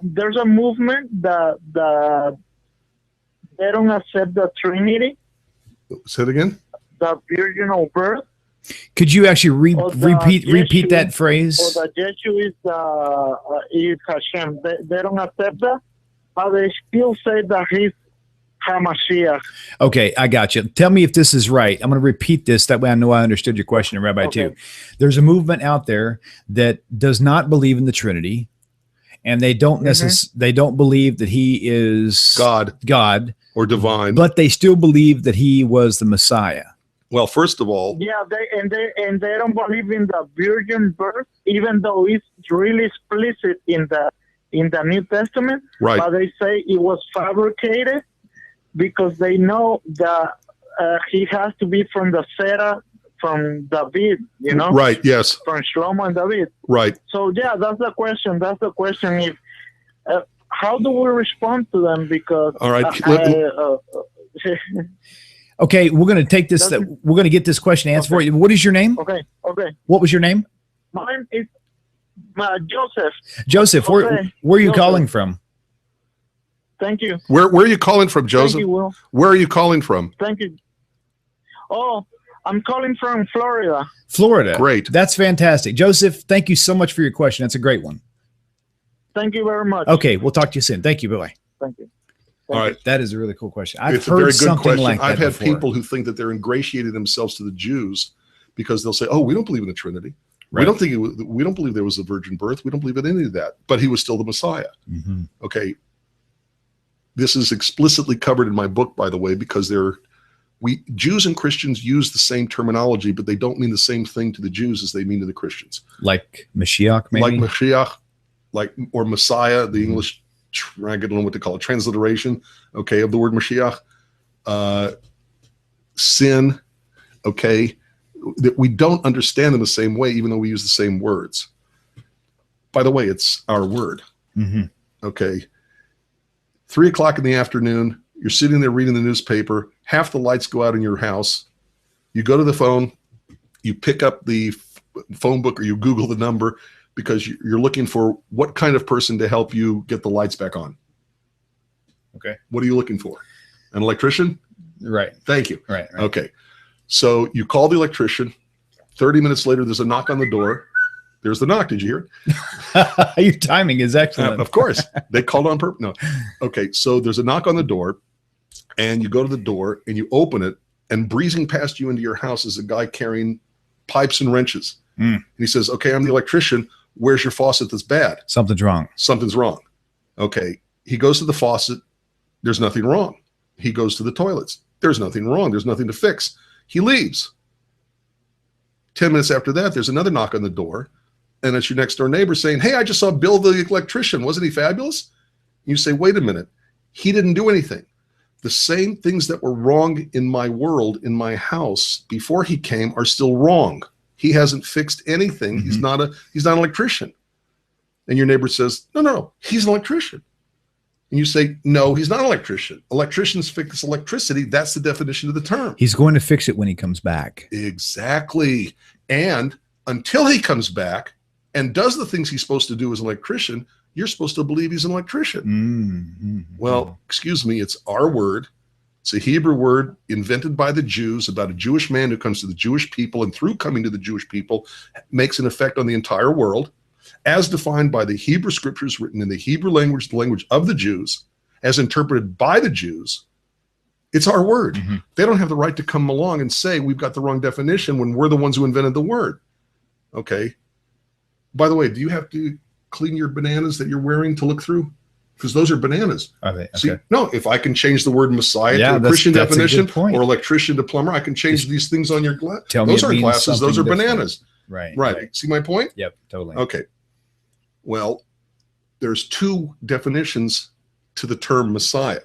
S3: There's a movement that they don't accept the Trinity.
S2: Say it again.
S3: The virginal birth.
S1: Could you actually repeat that phrase?
S3: Or the Jesuits is Hashem. They don't accept that, but they still say that he's HaMashiach.
S1: Okay, I got you. Tell me if this is right. I'm going to repeat this. That way I know I understood your question, and Rabbi too. There's a movement out there that does not believe in the Trinity, and they don't they don't believe that he is God
S2: or divine,
S1: but they still believe that he was the Messiah.
S2: Well, first of all,
S3: yeah, they don't believe in the virgin birth, even though it's really explicit in the New Testament.
S2: Right.
S3: But they say it was fabricated because they know that he has to be from the Zera, from David, you know?
S2: Right, yes.
S3: From Shlomo and David.
S2: Right.
S3: So, yeah, that's the question. That's the question. If how do we respond to them? Because
S2: all right.
S1: Okay, we're going to take this. We're going to get this question answered for you. What is your name?
S3: Okay.
S1: What was your name?
S3: Mine is Joseph.
S1: Joseph, where are you calling from?
S3: Thank you.
S2: Where are you calling from, Joseph?
S3: Thank you, Will.
S2: Where are you calling from?
S3: Thank you. Oh, I'm calling from Florida.
S1: Florida.
S2: Great.
S1: That's fantastic. Joseph, thank you so much for your question. That's a great one.
S3: Thank you very much.
S1: Okay, we'll talk to you soon. Thank you. Bye-bye.
S3: Thank you.
S2: All right.
S1: That is a really cool question.
S2: It's a very good question. I've had people who think that they're ingratiating themselves to the Jews because they'll say, "Oh, we don't believe in the Trinity. Right. We don't believe there was a virgin birth. We don't believe in any of that. But he was still the Messiah." Mm-hmm. Okay. This is explicitly covered in my book, by the way, because Jews and Christians use the same terminology, but they don't mean the same thing to the Jews as they mean to the Christians.
S1: Like Mashiach, maybe?
S2: Like Mashiach, or Messiah, the English, I don't know what to call it, transliteration, okay, of the word Mashiach. Sin, okay, that we don't understand them the same way, even though we use the same words. By the way, it's our word. Mm-hmm. Okay. 3 o'clock in the afternoon, you're sitting there reading the newspaper, half the lights go out in your house. You go to the phone, you pick up the phone book or you Google the number because you're looking for what kind of person to help you get the lights back on.
S1: Okay.
S2: What are you looking for? An electrician?
S1: Right.
S2: Thank you.
S1: Right.
S2: Okay. So you call the electrician. 30 minutes later, there's a knock on the door. There's the knock. Did you hear
S1: it? Your timing is excellent.
S2: Of course. They called on purpose. No. Okay. So there's a knock on the door, and you go to the door, and you open it, and breezing past you into your house is a guy carrying pipes and wrenches. And he says, "Okay, I'm the electrician. Where's your faucet that's bad?"
S1: Something's wrong.
S2: Something's wrong. Okay. He goes to the faucet. There's nothing wrong. He goes to the toilets. There's nothing wrong. There's nothing to fix. He leaves. 10 minutes after that, there's another knock on the door. And it's your next door neighbor saying, "Hey, I just saw Bill the electrician. Wasn't he fabulous?" You say, "Wait a minute. He didn't do anything. The same things that were wrong in my world, in my house, before he came are still wrong. He hasn't fixed anything. Mm-hmm. He's not an electrician." And your neighbor says, No, he's an electrician. And you say, "No, he's not an electrician. Electricians fix electricity. That's the definition of the term.
S1: He's going to fix it when he comes back."
S2: Exactly. And until he comes back and does the things he's supposed to do as an electrician, you're supposed to believe he's an electrician. Mm-hmm. Well, excuse me, it's our word. It's a Hebrew word invented by the Jews about a Jewish man who comes to the Jewish people and through coming to the Jewish people makes an effect on the entire world, as defined by the Hebrew scriptures written in the Hebrew language, the language of the Jews, as interpreted by the Jews. It's our word. Mm-hmm. They don't have the right to come along and say we've got the wrong definition when we're the ones who invented the word. Okay. By the way, do you have to clean your bananas that you're wearing to look through? Because those are bananas.
S1: Are they? Okay.
S2: See, no, if I can change the word Messiah to a Christian definition or electrician to plumber, I can change these things on your glass. Those aren't glasses. Those are bananas.
S1: Right.
S2: See my point?
S1: Yep, totally.
S2: Okay. Well, there's two definitions to the term Messiah.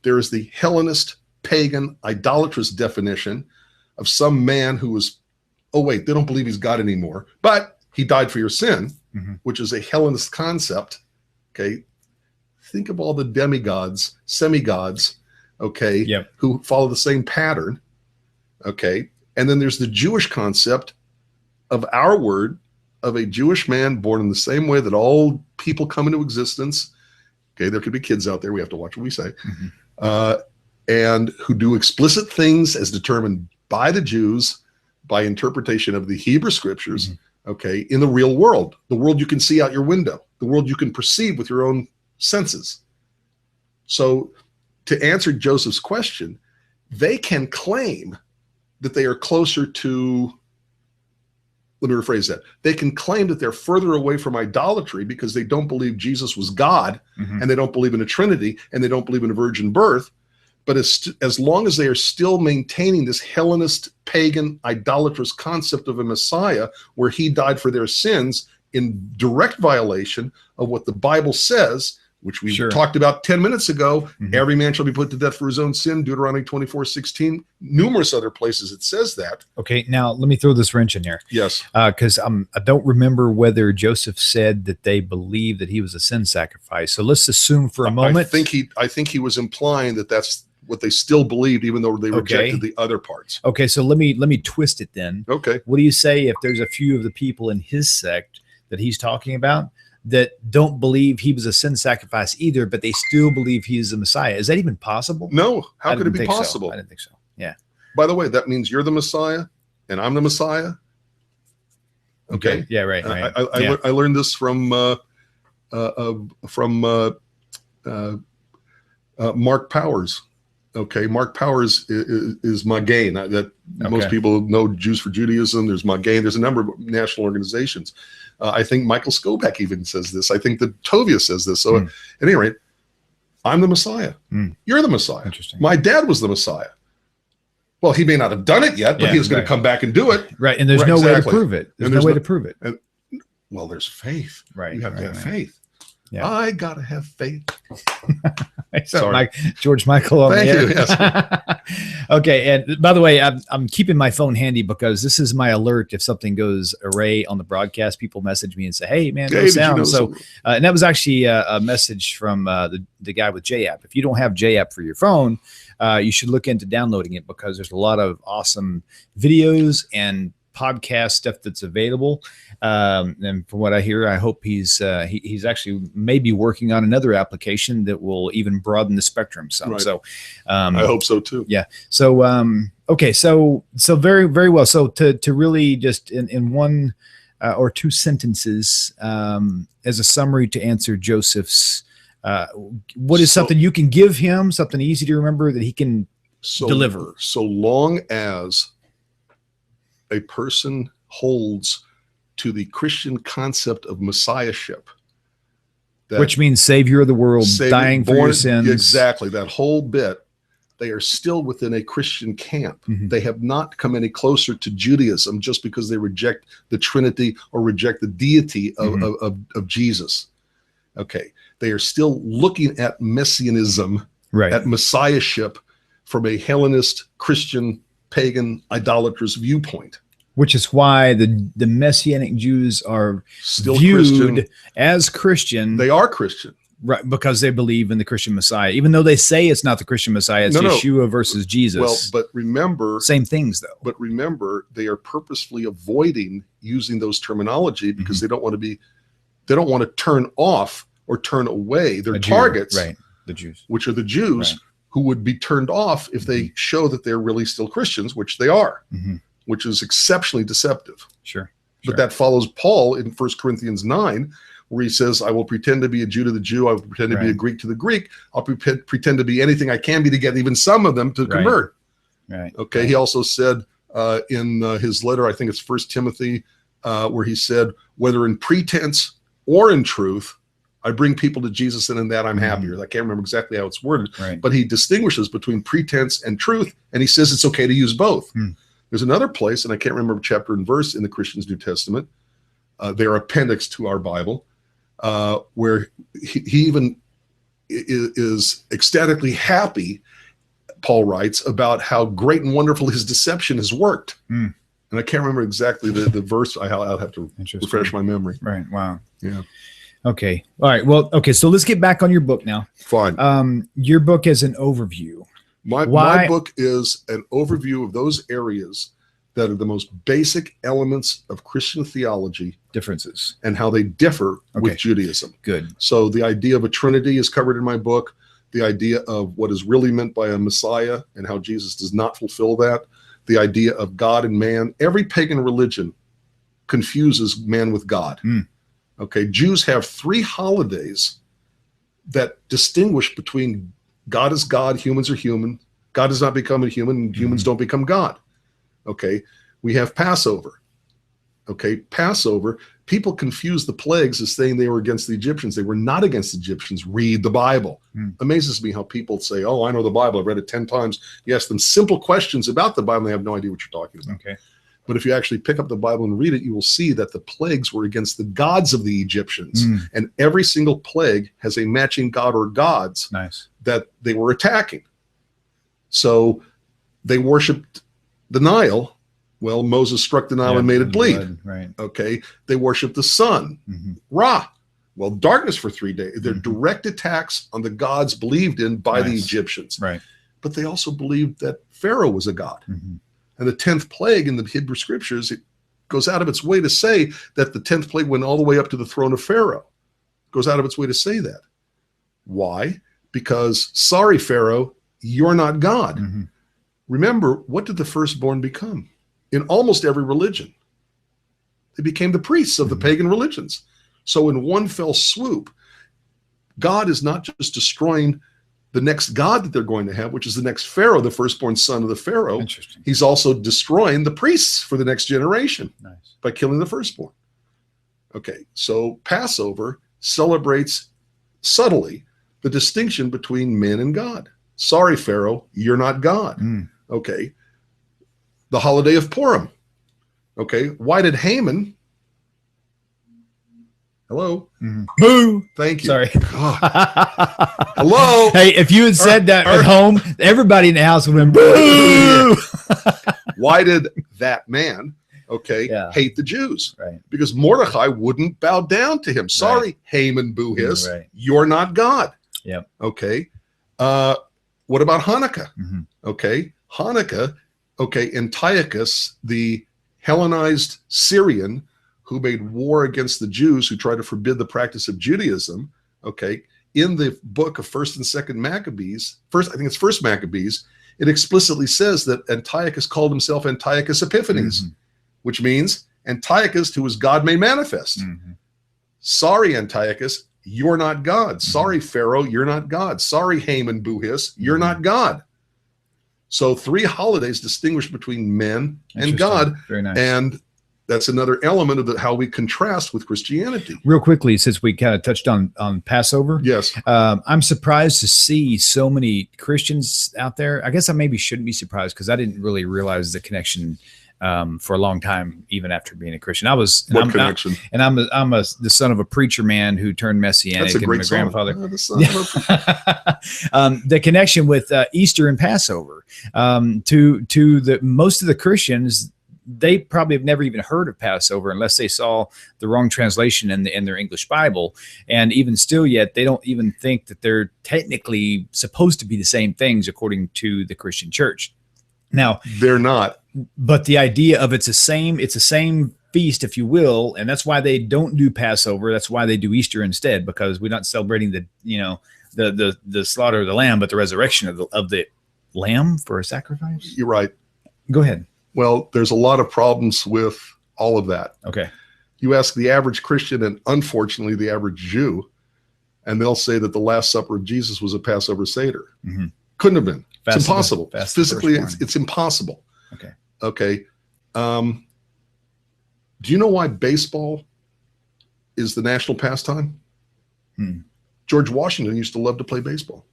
S2: There is the Hellenist, pagan, idolatrous definition of some man who was, oh, wait, they don't believe he's God anymore, but he died for your sin, which is a Hellenist concept. Okay. Think of all the demigods, semi-gods, okay, who follow the same pattern. Okay. And then there's the Jewish concept of our word, of a Jewish man born in the same way that all people come into existence. Okay, there could be kids out there. We have to watch what we say. And who do explicit things as determined by the Jews, by interpretation of the Hebrew scriptures, okay, in the real world, the world you can see out your window, the world you can perceive with your own senses. So to answer Joseph's question, they can claim that they are closer to, let me rephrase that. They can claim that they're further away from idolatry because they don't believe Jesus was God, and they don't believe in a Trinity, and they don't believe in a virgin birth. But as long as they are still maintaining this Hellenist, pagan, idolatrous concept of a Messiah where he died for their sins in direct violation of what the Bible says, which we talked about 10 minutes ago, every man shall be put to death for his own sin, Deuteronomy 24:16, numerous other places it says that.
S1: Okay, now let me throw this wrench in there.
S2: Yes.
S1: Because I don't remember whether Joseph said that they believed that he was a sin sacrifice. So let's assume for a moment.
S2: I think he was implying that that's what they still believed, even though they rejected the other parts.
S1: Okay, so let me twist it then.
S2: Okay.
S1: What do you say if there's a few of the people in his sect that he's talking about that don't believe he was a sin sacrifice either, but they still believe he is the Messiah? Is that even possible?
S2: No. How could it be possible?
S1: I didn't think so. Yeah.
S2: By the way, that means you're the Messiah and I'm the Messiah. Okay.
S1: Yeah. Right.
S2: I learned this from Mark Powers. Okay. Mark Powers is Magain. Most people know Jews for Judaism. There's Magain. There's a number of national organizations. I think Michael Skobach even says this. I think that Tovia says this. So at any rate, I'm the Messiah. You're the Messiah.
S1: Interesting.
S2: My dad was the Messiah. Well, he may not have done it yet, but he was going to come back and do it.
S1: Right. And there's no way to prove it. There's no way to prove it.
S2: Well, there's faith.
S1: Right.
S2: You have to have faith.
S1: Yeah.
S2: I got to have faith.
S1: Sorry. George Michael.
S2: Thank you. Yes.
S1: Okay. And by the way, I'm keeping my phone handy because this is my alert. If something goes array on the broadcast, people message me and say, hey, man, no sound. So, and that was actually a message from the guy with JApp. If you don't have JApp for your phone, you should look into downloading it because there's a lot of awesome videos and podcast stuff that's available. And from what I hear, I hope he's actually maybe working on another application that will even broaden the spectrum some. Right. So
S2: I hope so too.
S1: Yeah. So okay. So very, very well. So to really just in one or two sentences as a summary to answer Joseph's what is something you can give him, something easy to remember that he can deliver?
S2: So long as a person holds to the Christian concept of messiahship,
S1: which means savior of the world, dying for your sins.
S2: Exactly. That whole bit, they are still within a Christian camp. They have not come any closer to Judaism just because they reject the Trinity or reject the deity of Jesus. Okay. They are still looking at messianism, at messiahship from a Hellenist, Christian, pagan, idolatrous viewpoint.
S1: Which is why the Messianic Jews are
S2: still
S1: viewed
S2: Christian.
S1: As Christian.
S2: They are Christian.
S1: Right, because they believe in the Christian Messiah. Even though they say it's not the Christian Messiah, it's Yeshua versus Jesus.
S2: Well, but remember...
S1: Same things, though.
S2: But remember, they are purposefully avoiding using those terminology because they don't want to turn off or turn away their targets.
S1: Right, the Jews.
S2: Which are the Jews who would be turned off if they show that they're really still Christians, which they are. Which is exceptionally deceptive.
S1: Sure.
S2: But that follows Paul in 1 Corinthians 9, where he says, I will pretend to be a Jew to the Jew. I will pretend to be a Greek to the Greek. I'll pretend to be anything I can be to get even some of them to convert.
S1: Right.
S2: Okay. He also said in his letter, I think it's 1 Timothy, where he said, whether in pretense or in truth, I bring people to Jesus, and in that I'm happier. I can't remember exactly how it's worded, but he distinguishes between pretense and truth, and he says it's okay to use both. There's another place, and I can't remember chapter and verse in the Christian's New Testament. They're appendix to our Bible, where he even is ecstatically happy, Paul writes, about how great and wonderful his deception has worked. And I can't remember exactly the verse. I'll have to refresh my memory.
S1: Right. Wow.
S2: Yeah.
S1: Okay. All right. Well, okay. So let's get back on your book now.
S2: Fine.
S1: Your book is an overview.
S2: My book is an overview of those areas that are the most basic elements of Christian theology.
S1: Differences.
S2: And how they differ with Judaism.
S1: Good.
S2: So the idea of a Trinity is covered in my book. The idea of what is really meant by a Messiah and how Jesus does not fulfill that. The idea of God and man. Every pagan religion confuses man with God. Okay. Jews have 3 holidays that distinguish between God is God, humans are human. God does not become a human, and humans don't become God. Okay, we have Passover. Okay, Passover, people confuse the plagues as saying they were against the Egyptians. They were not against the Egyptians. Read the Bible. Amazes me how people say, oh, I know the Bible. I've read it 10 times. You ask them simple questions about the Bible, and they have no idea what you're talking about.
S1: Okay.
S2: But if you actually pick up the Bible and read it, you will see that the plagues were against the gods of the Egyptians. And every single plague has a matching god or gods that they were attacking. So they worshipped the Nile. Well, Moses struck the Nile and made it bleed.
S1: Blood, right.
S2: Okay. They worshipped the sun, Ra. Well, darkness for 3 days. They're direct attacks on the gods believed in by the Egyptians.
S1: Right.
S2: But they also believed that Pharaoh was a god. And the 10th plague in the Hebrew scriptures, it goes out of its way to say that the 10th plague went all the way up to the throne of Pharaoh. It goes out of its way to say that. Why? Because, sorry, Pharaoh, you're not God. Remember, what did the firstborn become? In almost every religion, they became the priests of the pagan religions. So in one fell swoop, God is not just destroying the next god that they're going to have, which is the next Pharaoh, the firstborn son of the Pharaoh.
S1: Interesting.
S2: He's also destroying the priests for the next generation by killing the firstborn. Okay, so Passover celebrates subtly the distinction between men and God. Sorry, Pharaoh, you're not God. Okay. The holiday of Purim. Okay. Why did Haman? Hello.
S1: Boo.
S2: Thank you.
S1: Sorry.
S2: Hello.
S1: Hey, if you had said that at home, everybody in the house would have been boo.
S2: Why did that man, hate the Jews?
S1: Right.
S2: Because Mordecai wouldn't bow down to him. Sorry, Haman, boo-hiss. You're not God.
S1: Yep.
S2: Okay. What about Hanukkah? Okay. Hanukkah, Antiochus, the Hellenized Syrian who made war against the Jews who tried to forbid the practice of Judaism, in the book of 1st and 2nd Maccabees, I think it's 1st Maccabees, it explicitly says that Antiochus called himself Antiochus Epiphanes, which means Antiochus, who was God made manifest. Sorry, Antiochus, you're not God. Sorry, Pharaoh, you're not God. Sorry, Haman, boo-hiss, you're not God. So 3 holidays distinguish between men and God.
S1: Very nice.
S2: And that's another element of how we contrast with Christianity.
S1: Real quickly, since we kind of touched on Passover.
S2: Yes.
S1: I'm surprised to see so many Christians out there. I guess I maybe shouldn't be surprised because I didn't really realize the connection for a long time, even after being a Christian.
S2: What connection?
S1: I'm the son of a preacher man who turned Messianic.
S2: That's a great
S1: my
S2: song.
S1: grandfather.
S2: Oh,
S1: the connection with Easter and Passover to the most of the Christians, they probably have never even heard of Passover unless they saw the wrong translation in their English Bible. And even still yet, they don't even think that they're technically supposed to be the same things according to the Christian church. Now,
S2: they're not.
S1: But the idea of it's the same feast, if you will, and that's why they don't do Passover. That's why they do Easter instead, because we're not celebrating the slaughter of the lamb, but the resurrection of the lamb for a sacrifice.
S2: You're right.
S1: Go ahead.
S2: Well, there's a lot of problems with all of that.
S1: Okay.
S2: You ask the average Christian and unfortunately the average Jew, and they'll say that the Last Supper of Jesus was a Passover Seder. Couldn't have been. It's impossible. Physically, it's impossible. Okay. Do you know why baseball is the national pastime? George Washington used to love to play baseball.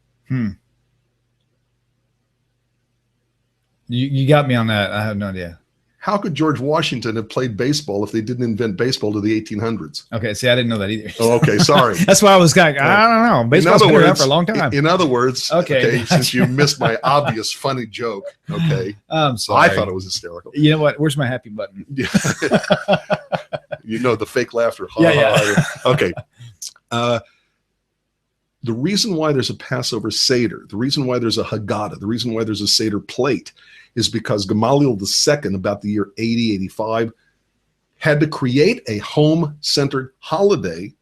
S1: You got me on that. I have no idea.
S2: How could George Washington have played baseball if they didn't invent baseball to the 1800s?
S1: Okay, see, I didn't know that either.
S2: Oh, okay, sorry.
S1: That's why I was kind of, I don't know. Baseball's been around for a long time.
S2: In other words,
S1: okay,
S2: since you missed my obvious funny joke,
S1: I'm sorry.
S2: I thought it was hysterical.
S1: You know what? Where's my happy button?
S2: You know, the fake laughter.
S1: Yeah.
S2: Okay. The reason why there's a Passover Seder, the reason why there's a Haggadah, the reason why there's a Seder plate is because Gamaliel II, about the year 80, 85, had to create a home-centered holiday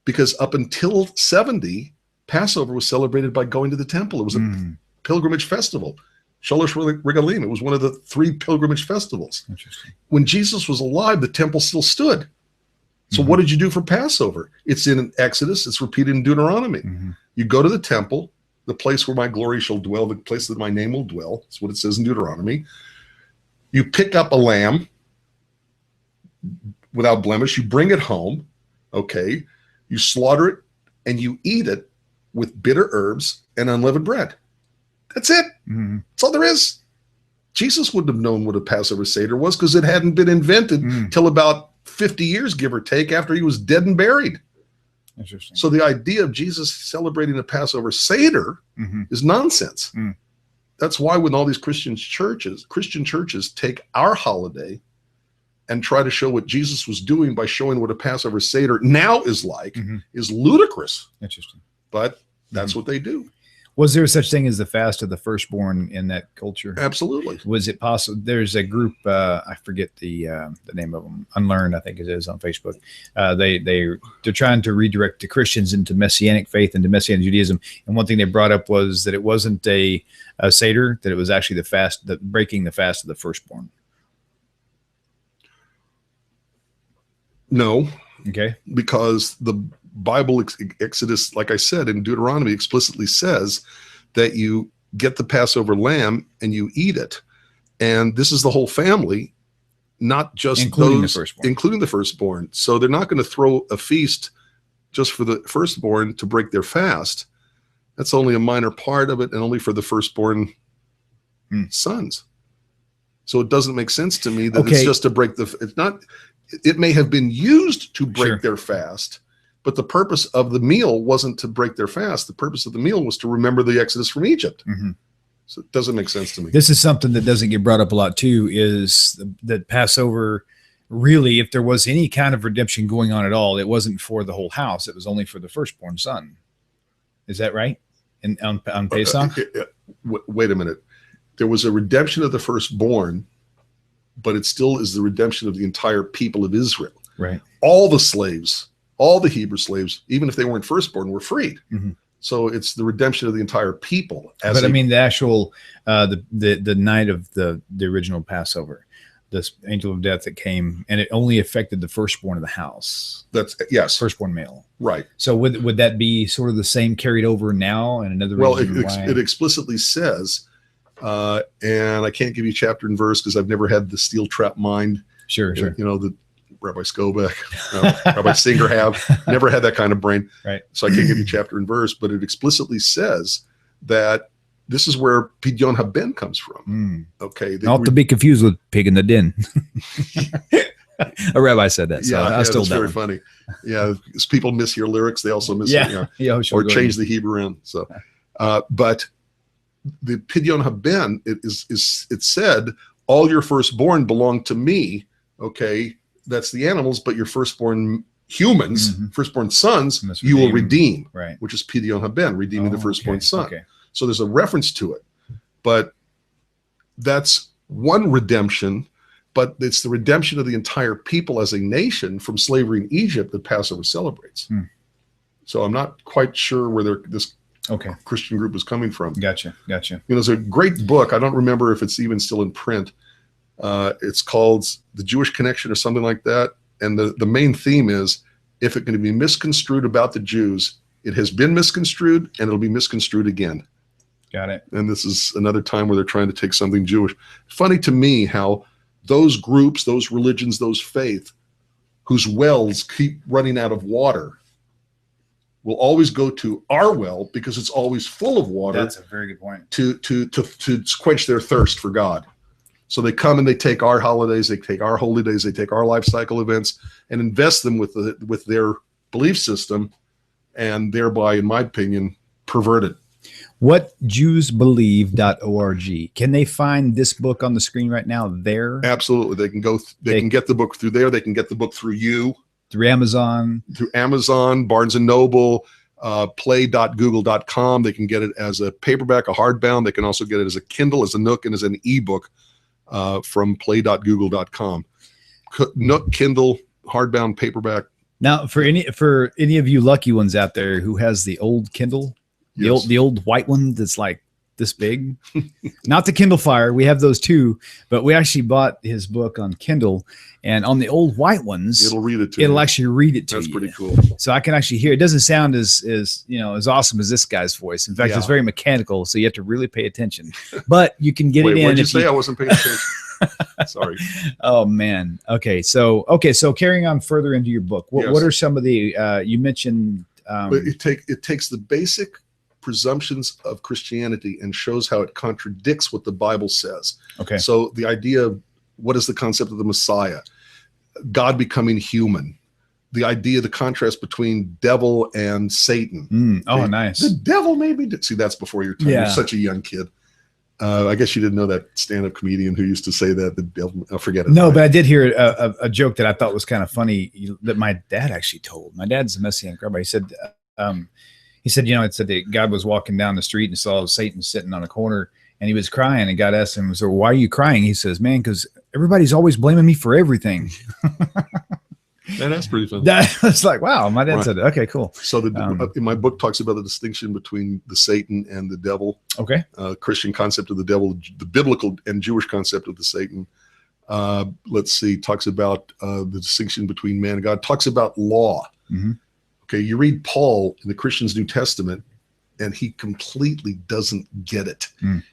S2: because up until 70, Passover was celebrated by going to the temple. It was a pilgrimage festival. Shalosh Regalim. It was one of the 3 pilgrimage festivals.
S1: Interesting.
S2: When Jesus was alive, the temple still stood. So what did you do for Passover? It's in Exodus. It's repeated in Deuteronomy. You go to the temple, the place where my glory shall dwell, the place that my name will dwell. That's what it says in Deuteronomy. You pick up a lamb without blemish, you bring it home, okay? You slaughter it, and you eat it with bitter herbs and unleavened bread. That's it.
S1: Mm-hmm.
S2: That's all there is. Jesus wouldn't have known what a Passover Seder was because it hadn't been invented till about 50 years, give or take, after he was dead and buried.
S1: Interesting.
S2: So the idea of Jesus celebrating a Passover Seder is nonsense. That's why when all these Christian churches take our holiday and try to show what Jesus was doing by showing what a Passover Seder now is like is ludicrous.
S1: Interesting.
S2: But that's what they do.
S1: Was there such thing as the fast of the firstborn in that culture?
S2: Absolutely.
S1: Was it possible? There's a group, I forget the name of them, Unlearned, I think it is on Facebook. They're trying to redirect the Christians into Messianic faith, into Messianic Judaism. And one thing they brought up was that it wasn't a Seder, that it was actually the fast, breaking the fast of the firstborn.
S2: No.
S1: Okay.
S2: Because the Bible, Exodus, like I said, in Deuteronomy explicitly says that you get the Passover lamb and you eat it. And this is the whole family, not just
S1: including
S2: those,
S1: the firstborn.
S2: including the firstborn. So they're not going to throw a feast just for the firstborn to break their fast. That's only a minor part of it, and only for the firstborn sons. So it doesn't make sense to me that it's just to break it's not, it may have been used to break their fast, but the purpose of the meal wasn't to break their fast. The purpose of the meal was to remember the Exodus from Egypt. So it doesn't make sense to me.
S1: This is something that doesn't get brought up a lot too, is that Passover, really, if there was any kind of redemption going on at all, it wasn't for the whole house. It was only for the firstborn son. Is that right? On Pesach?
S2: Wait a minute. There was a redemption of the firstborn, but it still is the redemption of the entire people of Israel.
S1: Right.
S2: All the slaves, all the Hebrew slaves, even if they weren't firstborn, were freed. So it's the redemption of the entire people.
S1: But I mean, the actual, the night of the original Passover, this angel of death that came, and it only affected the firstborn of the house.
S2: That's yes,
S1: firstborn male.
S2: Right.
S1: So would that be sort of the same carried over now? And another reason why?
S2: It explicitly says, and I can't give you chapter and verse because I've never had the steel trap mind.
S1: Sure.
S2: You know, the Rabbi Skobek, Rabbi Singer have never had that kind of brain.
S1: Right.
S2: So I can't give you chapter and verse, but it explicitly says that this is where Pidyon Haben comes from. Okay.
S1: Not to be confused with pig in the den. A rabbi said that. So I still
S2: that's very funny. Yeah. As people mishear lyrics, they also miss or change the Hebrew in. So, but the Pidyon Haben, it said, all your firstborn belong to me. Okay. That's the animals, but your firstborn humans, firstborn sons, you will redeem,
S1: right?
S2: Which is Pidyon Haben, redeeming the firstborn son. Okay. So there's a reference to it, but that's one redemption, but it's the redemption of the entire people as a nation from slavery in Egypt that Passover celebrates. So I'm not quite sure where this Christian group is coming from.
S1: Gotcha. You
S2: know, there's a great book. I don't remember if it's even still in print. It's called The Jewish Connection or something like that. And the main theme is, if it can be misconstrued about the Jews, it has been misconstrued and it'll be misconstrued again.
S1: Got it.
S2: And this is another time where they're trying to take something Jewish. Funny to me how those groups, those religions, those faith, whose wells keep running out of water, will always go to our well because it's always full of water.
S1: That's a very good point.
S2: To quench their thirst for God. So they come and they take our holidays, they take our holy days, they take our life cycle events and invest them with their belief system, and thereby, in my opinion, pervert it.
S1: WhatJewsBelieve.org. Can they find this book on the screen right now there?
S2: Absolutely. They can go. They can get the book through there. They can get the book through you.
S1: Through Amazon.
S2: Through Amazon, Barnes & Noble, play.google.com. They can get it as a paperback, a hardbound. They can also get it as a Kindle, as a Nook, and as an ebook. From play.google.com. Nook, Kindle, hardbound, paperback.
S1: Now, for any of you lucky ones out there who has the old Kindle, the old white one that's like this big. Not the Kindle Fire. We have those too, but we actually bought his book on Kindle, and on the old white ones,
S2: it'll read it to
S1: it'll
S2: you.
S1: actually read it to
S2: That's
S1: you.
S2: pretty cool.
S1: So I can actually hear. It doesn't sound as awesome as this guy's voice. In fact,
S2: Yeah.
S1: it's very mechanical, so you have to really pay attention. But you can get
S2: Wait,
S1: it in.
S2: what'd you
S1: if
S2: say? I wasn't paying attention. Sorry.
S1: Oh man. Okay. So carrying on further into your book,
S2: Yes.
S1: what are some of the you mentioned?
S2: But it takes the basic presumptions of Christianity and shows how it contradicts what the Bible says.
S1: Okay.
S2: So the idea of what is the concept of the Messiah, God becoming human, the idea, the contrast between devil and Satan.
S1: Oh, nice.
S2: The devil made me see, that's before your time.
S1: Yeah.
S2: You're such a young kid. I guess you didn't know that stand-up comedian who used to say that the devil. I'll forget it.
S1: No, but I did hear a joke that I thought was kind of funny that my dad actually told. My dad's a Messianic rabbi. He said, it said that God was walking down the street and saw Satan sitting on a corner, and he was crying. And God asked him, "So why are you crying?" He says, "Man, because everybody's always blaming me for everything."
S2: That's pretty fun.
S1: That's like, wow. My dad
S2: Right.
S1: said, "Okay, cool."
S2: So in my book talks about the distinction between the Satan and the devil.
S1: Okay.
S2: Christian concept of the devil, the biblical and Jewish concept of the Satan. Let's see, talks about the distinction between man and God, talks about law.
S1: Mm-hmm.
S2: Okay, you read Paul in the Christian's New Testament, and he completely doesn't get it.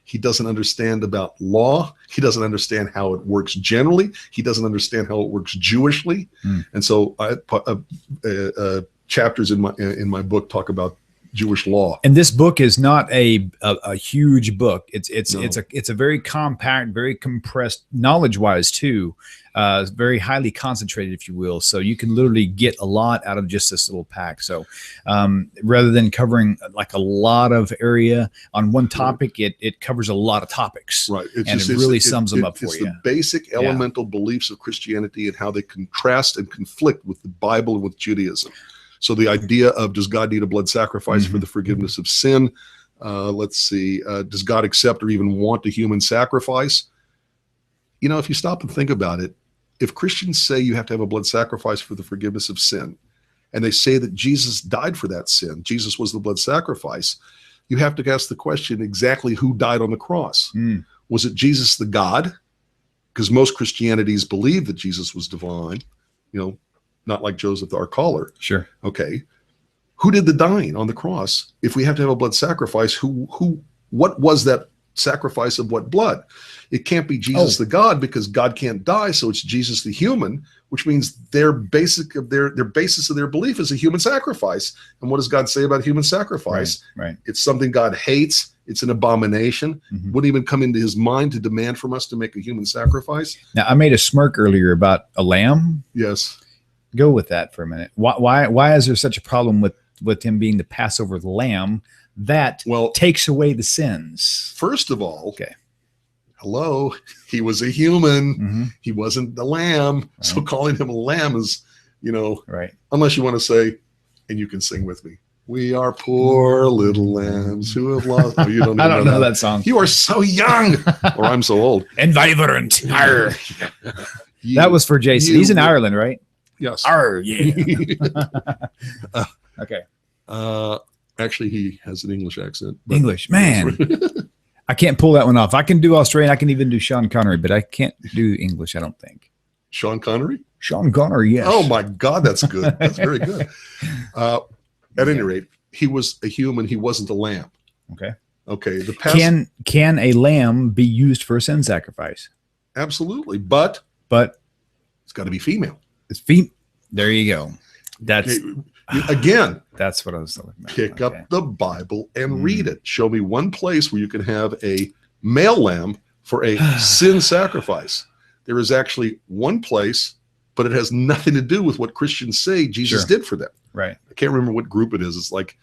S2: He doesn't understand about law. He doesn't understand how it works generally. He doesn't understand how it works Jewishly. And so chapters in my book talk about Jewish law.
S1: And this book is not a huge book. It's a very compact, very compressed, knowledge-wise too, very highly concentrated, if you will. So you can literally get a lot out of just this little pack. So rather than covering like a lot of area on one topic, it covers a lot of topics.
S2: Right.
S1: It really sums them up for you.
S2: It's the basic elemental beliefs of Christianity and how they contrast and conflict with the Bible and with Judaism. So the idea of, does God need a blood sacrifice for the forgiveness of sin? Let's see. Does God accept or even want a human sacrifice? You know, if you stop and think about it, if Christians say you have to have a blood sacrifice for the forgiveness of sin, and they say that Jesus died for that sin, Jesus was the blood sacrifice, you have to ask the question, exactly who died on the cross? Was it Jesus the God? Because most Christianities believe that Jesus was divine, not like Joseph our caller.
S1: Sure.
S2: Okay. Who did the dying on the cross? If we have to have a blood sacrifice, what was that sacrifice of what blood? It can't be Jesus the God, because God can't die, so it's Jesus the human, which means their basis of their belief is a human sacrifice. And what does God say about human sacrifice?
S1: Right.
S2: It's something God hates. It's an abomination. Wouldn't even come into his mind to demand from us to make a human sacrifice.
S1: Now, I made a smirk earlier about a lamb.
S2: Yes.
S1: Go with that for a minute. Why is there such a problem with him being the Passover lamb that takes away the sins?
S2: First of all, hello, he was a human. He wasn't the lamb. Right. So calling him a lamb is, right. Unless you want to say, and you can sing with me, we are poor little lambs who have lost. Oh, you don't
S1: I don't know that song.
S2: You are so young. Or I'm so old.
S1: And vibrant. That was for Jason. He's in Ireland, right?
S2: Yes.
S1: Yeah. Okay.
S2: Actually, he has an English accent.
S1: English, man. I can't pull that one off. I can do Australian. I can even do Sean Connery, but I can't do English, I don't think.
S2: Sean Connery?
S1: Sean Connery, yes.
S2: Oh, my God. That's good. That's very good. At any rate, he was a human. He wasn't a lamb.
S1: Okay.
S2: Okay.
S1: Can a lamb be used for a sin sacrifice?
S2: Absolutely. But it's got to be female.
S1: It's female. There you go. That's
S2: again.
S1: That's what I was talking about.
S2: Pick up the Bible and read it. Show me one place where you can have a male lamb for a sin sacrifice. There is actually one place, but it has nothing to do with what Christians say Jesus did for them.
S1: Right.
S2: I can't remember what group it is. It's like,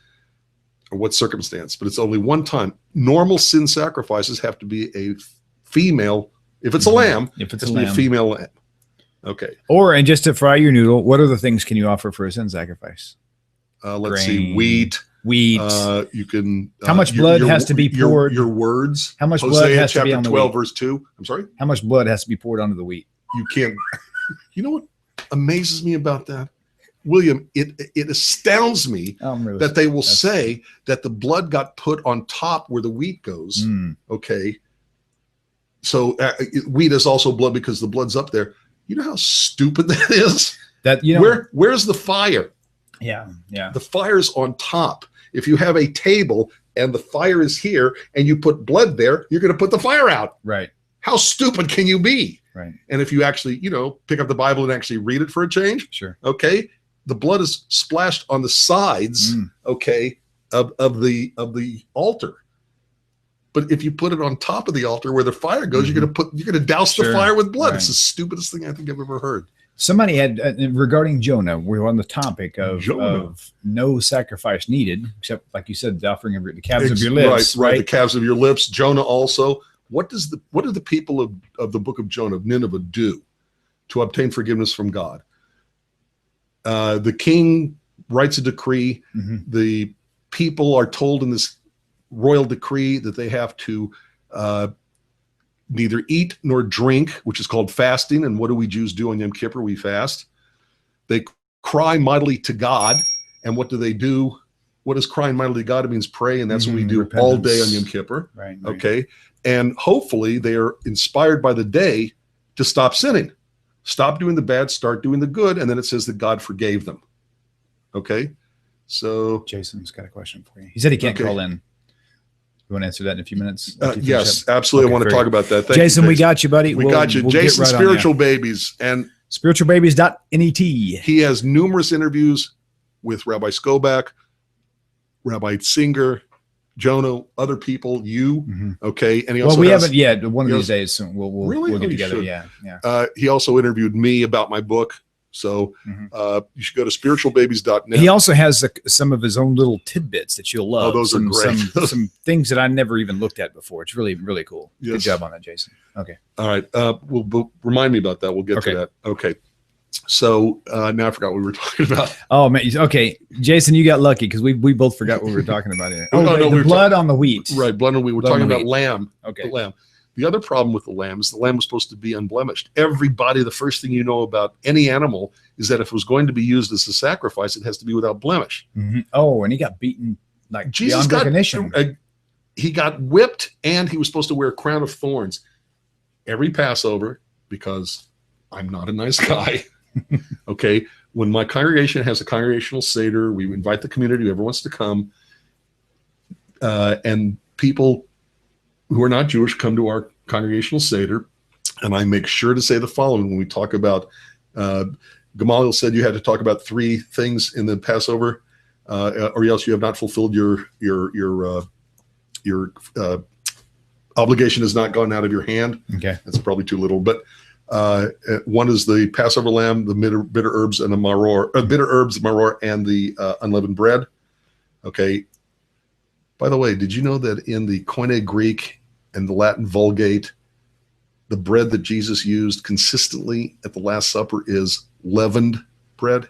S2: or what circumstance, but it's only one time. Normal sin sacrifices have to be a female. If it's a lamb, it has to be a female lamb. Okay.
S1: And just to fry your noodle, what other things can you offer for a sin sacrifice?
S2: Let's see, wheat. You can.
S1: How much blood has to be poured?
S2: Your words.
S1: How much blood has to be on the
S2: 12,
S1: wheat?
S2: verse 2. I'm sorry?
S1: How much blood has to be poured onto the wheat?
S2: You can't. You know what amazes me about that? William, it astounds me that they will say that the blood got put on top where the wheat goes. Okay. So wheat is also blood because the blood's up there. You know how stupid that is?
S1: That, you know,
S2: where's the fire?
S1: Yeah.
S2: The fire's on top. If you have a table and the fire is here and you put blood there, you're going to put the fire out.
S1: Right.
S2: How stupid can you be?
S1: Right.
S2: And if you actually, pick up the Bible and actually read it for a change,
S1: sure.
S2: Okay, the blood is splashed on the sides, okay, of the altar. But if you put it on top of the altar where the fire goes, you're gonna douse the fire with blood. Right. It's the stupidest thing I think I've ever heard.
S1: Somebody had regarding Jonah. We're on the topic of no sacrifice needed, except like you said, the offering of the calves of your lips.
S2: Right, the calves of your lips. Jonah also. What do the people of the book of Jonah, of Nineveh, do to obtain forgiveness from God? The king writes a decree. The people are told in this royal decree that they have to neither eat nor drink, which is called fasting. And what do we Jews do on Yom Kippur? We fast. They cry mightily to God. And what do they do? What is crying mightily to God? It means pray. And that's what we do all day on Yom Kippur. Right. Okay. And hopefully they are inspired by the day to stop sinning. Stop doing the bad, start doing the good. And then it says that God forgave them. Okay. So
S1: Jason's got a question for you. He said he can't call in. You want to answer that in a few minutes?
S2: Yes, absolutely. I want to talk about that. Thank
S1: Jason,
S2: you,
S1: we got you, buddy.
S2: We got you. Jason, Spiritual Babies. And
S1: spiritualbabies.net.
S2: He has numerous interviews with Rabbi Skobach, Rabbi Singer, Jonah, other people, okay. And he also
S1: we haven't yet. One of these days soon we'll get together. Yeah.
S2: He also interviewed me about my book. So you should go to spiritualbabies.net.
S1: He also has some of his own little tidbits that you'll love.
S2: Oh, those are great.
S1: Some things that I never even looked at before. It's really, really cool. Yes. Good job on that, Jason. Okay.
S2: All right. We'll remind me about that. We'll get to that. Okay. So now I forgot what we were talking about.
S1: Oh man. Okay, Jason, you got lucky because we both forgot what we were talking about. The blood on the wheat.
S2: Right, blood on the wheat. We're talking about lamb.
S1: Okay.
S2: The lamb. The other problem with the lamb is the lamb was supposed to be unblemished. Everybody, the first thing you know about any animal is that if it was going to be used as a sacrifice, it has to be without blemish.
S1: Oh, and he got beaten like
S2: Jesus
S1: beyond recognition.
S2: He got whipped, and he was supposed to wear a crown of thorns every Passover because I'm not a nice guy. Okay, when my congregation has a congregational Seder, we invite the community, whoever wants to come, and people who are not Jewish come to our congregational Seder, and I make sure to say the following when we talk about, Gamaliel said you had to talk about 3 things in the Passover, or else you have not fulfilled your obligation has not gone out of your hand.
S1: Okay.
S2: That's probably too little, but one is the Passover lamb, the bitter herbs, and the maror, maror, and the unleavened bread. Okay. By the way, did you know that in the Koine Greek and the Latin Vulgate, the bread that Jesus used consistently at the Last Supper is leavened bread?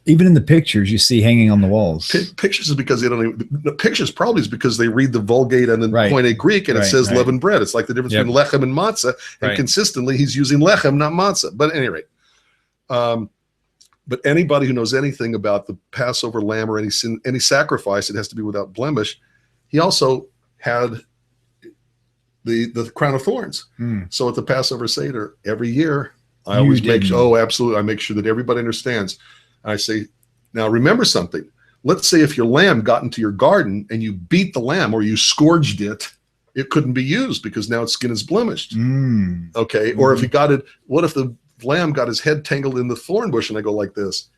S1: Even in the pictures you see hanging on the walls.
S2: Pictures is because they don't even, the pictures probably is because they read the Vulgate and the Koine Greek and it says leavened bread. It's like the difference between lechem and matzah, and consistently he's using lechem, not matzah. But at any rate, but anybody who knows anything about the Passover lamb or any sacrifice, it has to be without blemish. He also had the crown of thorns. So at the Passover Seder every year, I always make sure. Oh, absolutely! I make sure that everybody understands. I say, now remember something. Let's say if your lamb got into your garden and you beat the lamb or you scourged it, it couldn't be used because now its skin is blemished. Okay. Or if you got it, what if the lamb got his head tangled in the thorn bush and I go like this?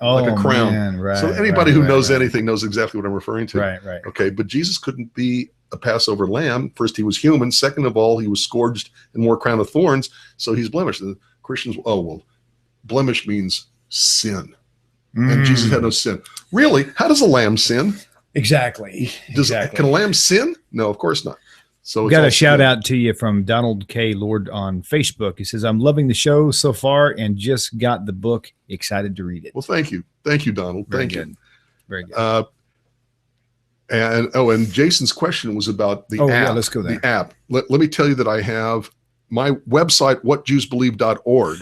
S2: Like a crown. Man, so anybody who knows anything knows exactly what I'm referring to.
S1: Right.
S2: Okay. But Jesus couldn't be a Passover lamb. First, he was human. Second of all, he was scourged and wore a crown of thorns. So he's blemished. The Christians, blemish means sin. And Jesus had no sin. Really? How does a lamb sin?
S1: Exactly.
S2: Can a lamb sin? No, of course not. So
S1: we got a shout out to you from Donald K. Lord on Facebook. He says, I'm loving the show so far and just got the book. Excited to read it.
S2: Well, thank you. Thank you, Donald.
S1: Very
S2: thank
S1: good.
S2: you.
S1: Very good.
S2: And Jason's question was about the app.
S1: Yeah, let's go there.
S2: The app. Let me tell you that I have my website, whatjewsbelieve.org,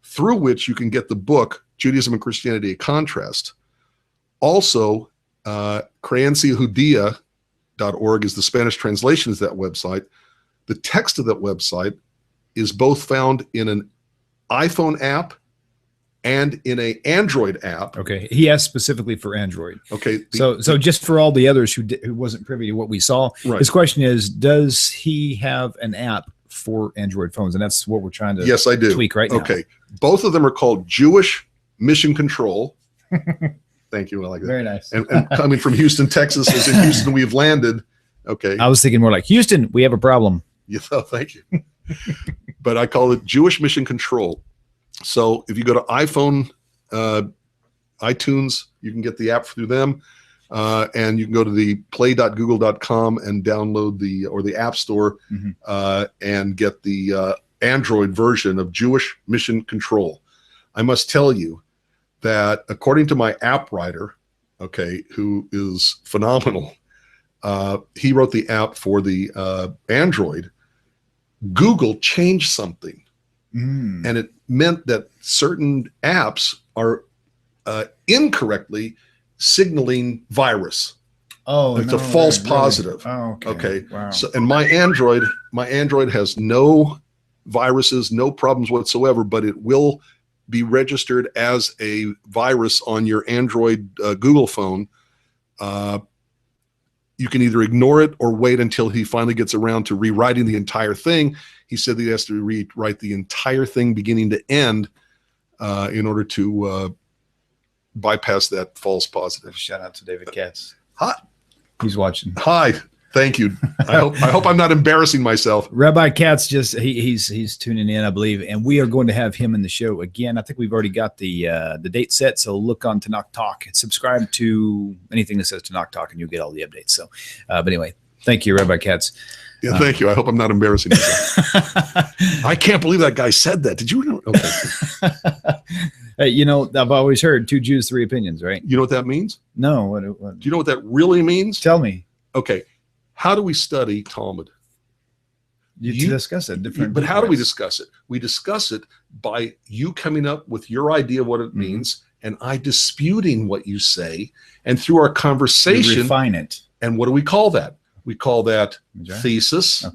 S2: through which you can get the book, Judaism and Christianity, a contrast. Also, creenciajudia.org is the Spanish translation of that website. The text of that website is both found in an iPhone app and in an Android app.
S1: Okay, he asked specifically for Android.
S2: Okay,
S1: so just for all the others who wasn't privy to what we saw,
S2: right.
S1: His question is, does he have an app for Android phones? And that's what we're trying to
S2: yes, I do.
S1: tweak right now.
S2: Okay, both of them are called Jewish Mission Control. Thank you. I like that.
S1: Very nice.
S2: And coming from Houston, Texas, as in Houston, we've landed. Okay.
S1: I was thinking more like Houston, we have a problem.
S2: Yeah, thank you. But I call it Jewish Mission Control. So if you go to iPhone, iTunes, you can get the app through them. And you can go to the play.google.com and download the App Store and get the Android version of Jewish Mission Control. I must tell you that according to my app writer, okay, who is phenomenal, he wrote the app for the Android. Google changed something, and it meant that certain apps are incorrectly signaling virus.
S1: Oh,
S2: it's a false positive.
S1: Oh,
S2: okay.
S1: Wow.
S2: So, and my Android has no viruses, no problems whatsoever, but it will be registered as a virus on your Android Google phone. You can either ignore it or wait until he finally gets around to rewriting the entire thing. He said that he has to rewrite the entire thing beginning to end in order to bypass that false positive.
S1: Shout out to David Katz.
S2: Hi.
S1: He's watching.
S2: Hi. Thank you. I hope I'm not embarrassing myself.
S1: Rabbi Katz he's tuning in, I believe, and we are going to have him in the show again. I think we've already got the date set, so look on Tanakh Talk and subscribe to anything that says Tanakh Talk, and you'll get all the updates. So, but anyway, thank you, Rabbi Katz.
S2: Yeah, thank you. I hope I'm not embarrassing myself. I can't believe that guy said that. Did you know? Okay.
S1: Hey, you know, I've always heard 2 Jews, 3 opinions, right?
S2: You know what that means?
S1: No. What?
S2: Do you know what that really means?
S1: Tell me.
S2: Okay. How do we study Talmud?
S1: You discuss it different.
S2: But how do we discuss it? We discuss it by you coming up with your idea of what it means, and I disputing what you say, and through our conversation,
S1: we refine it.
S2: And what do we call that? We call that thesis,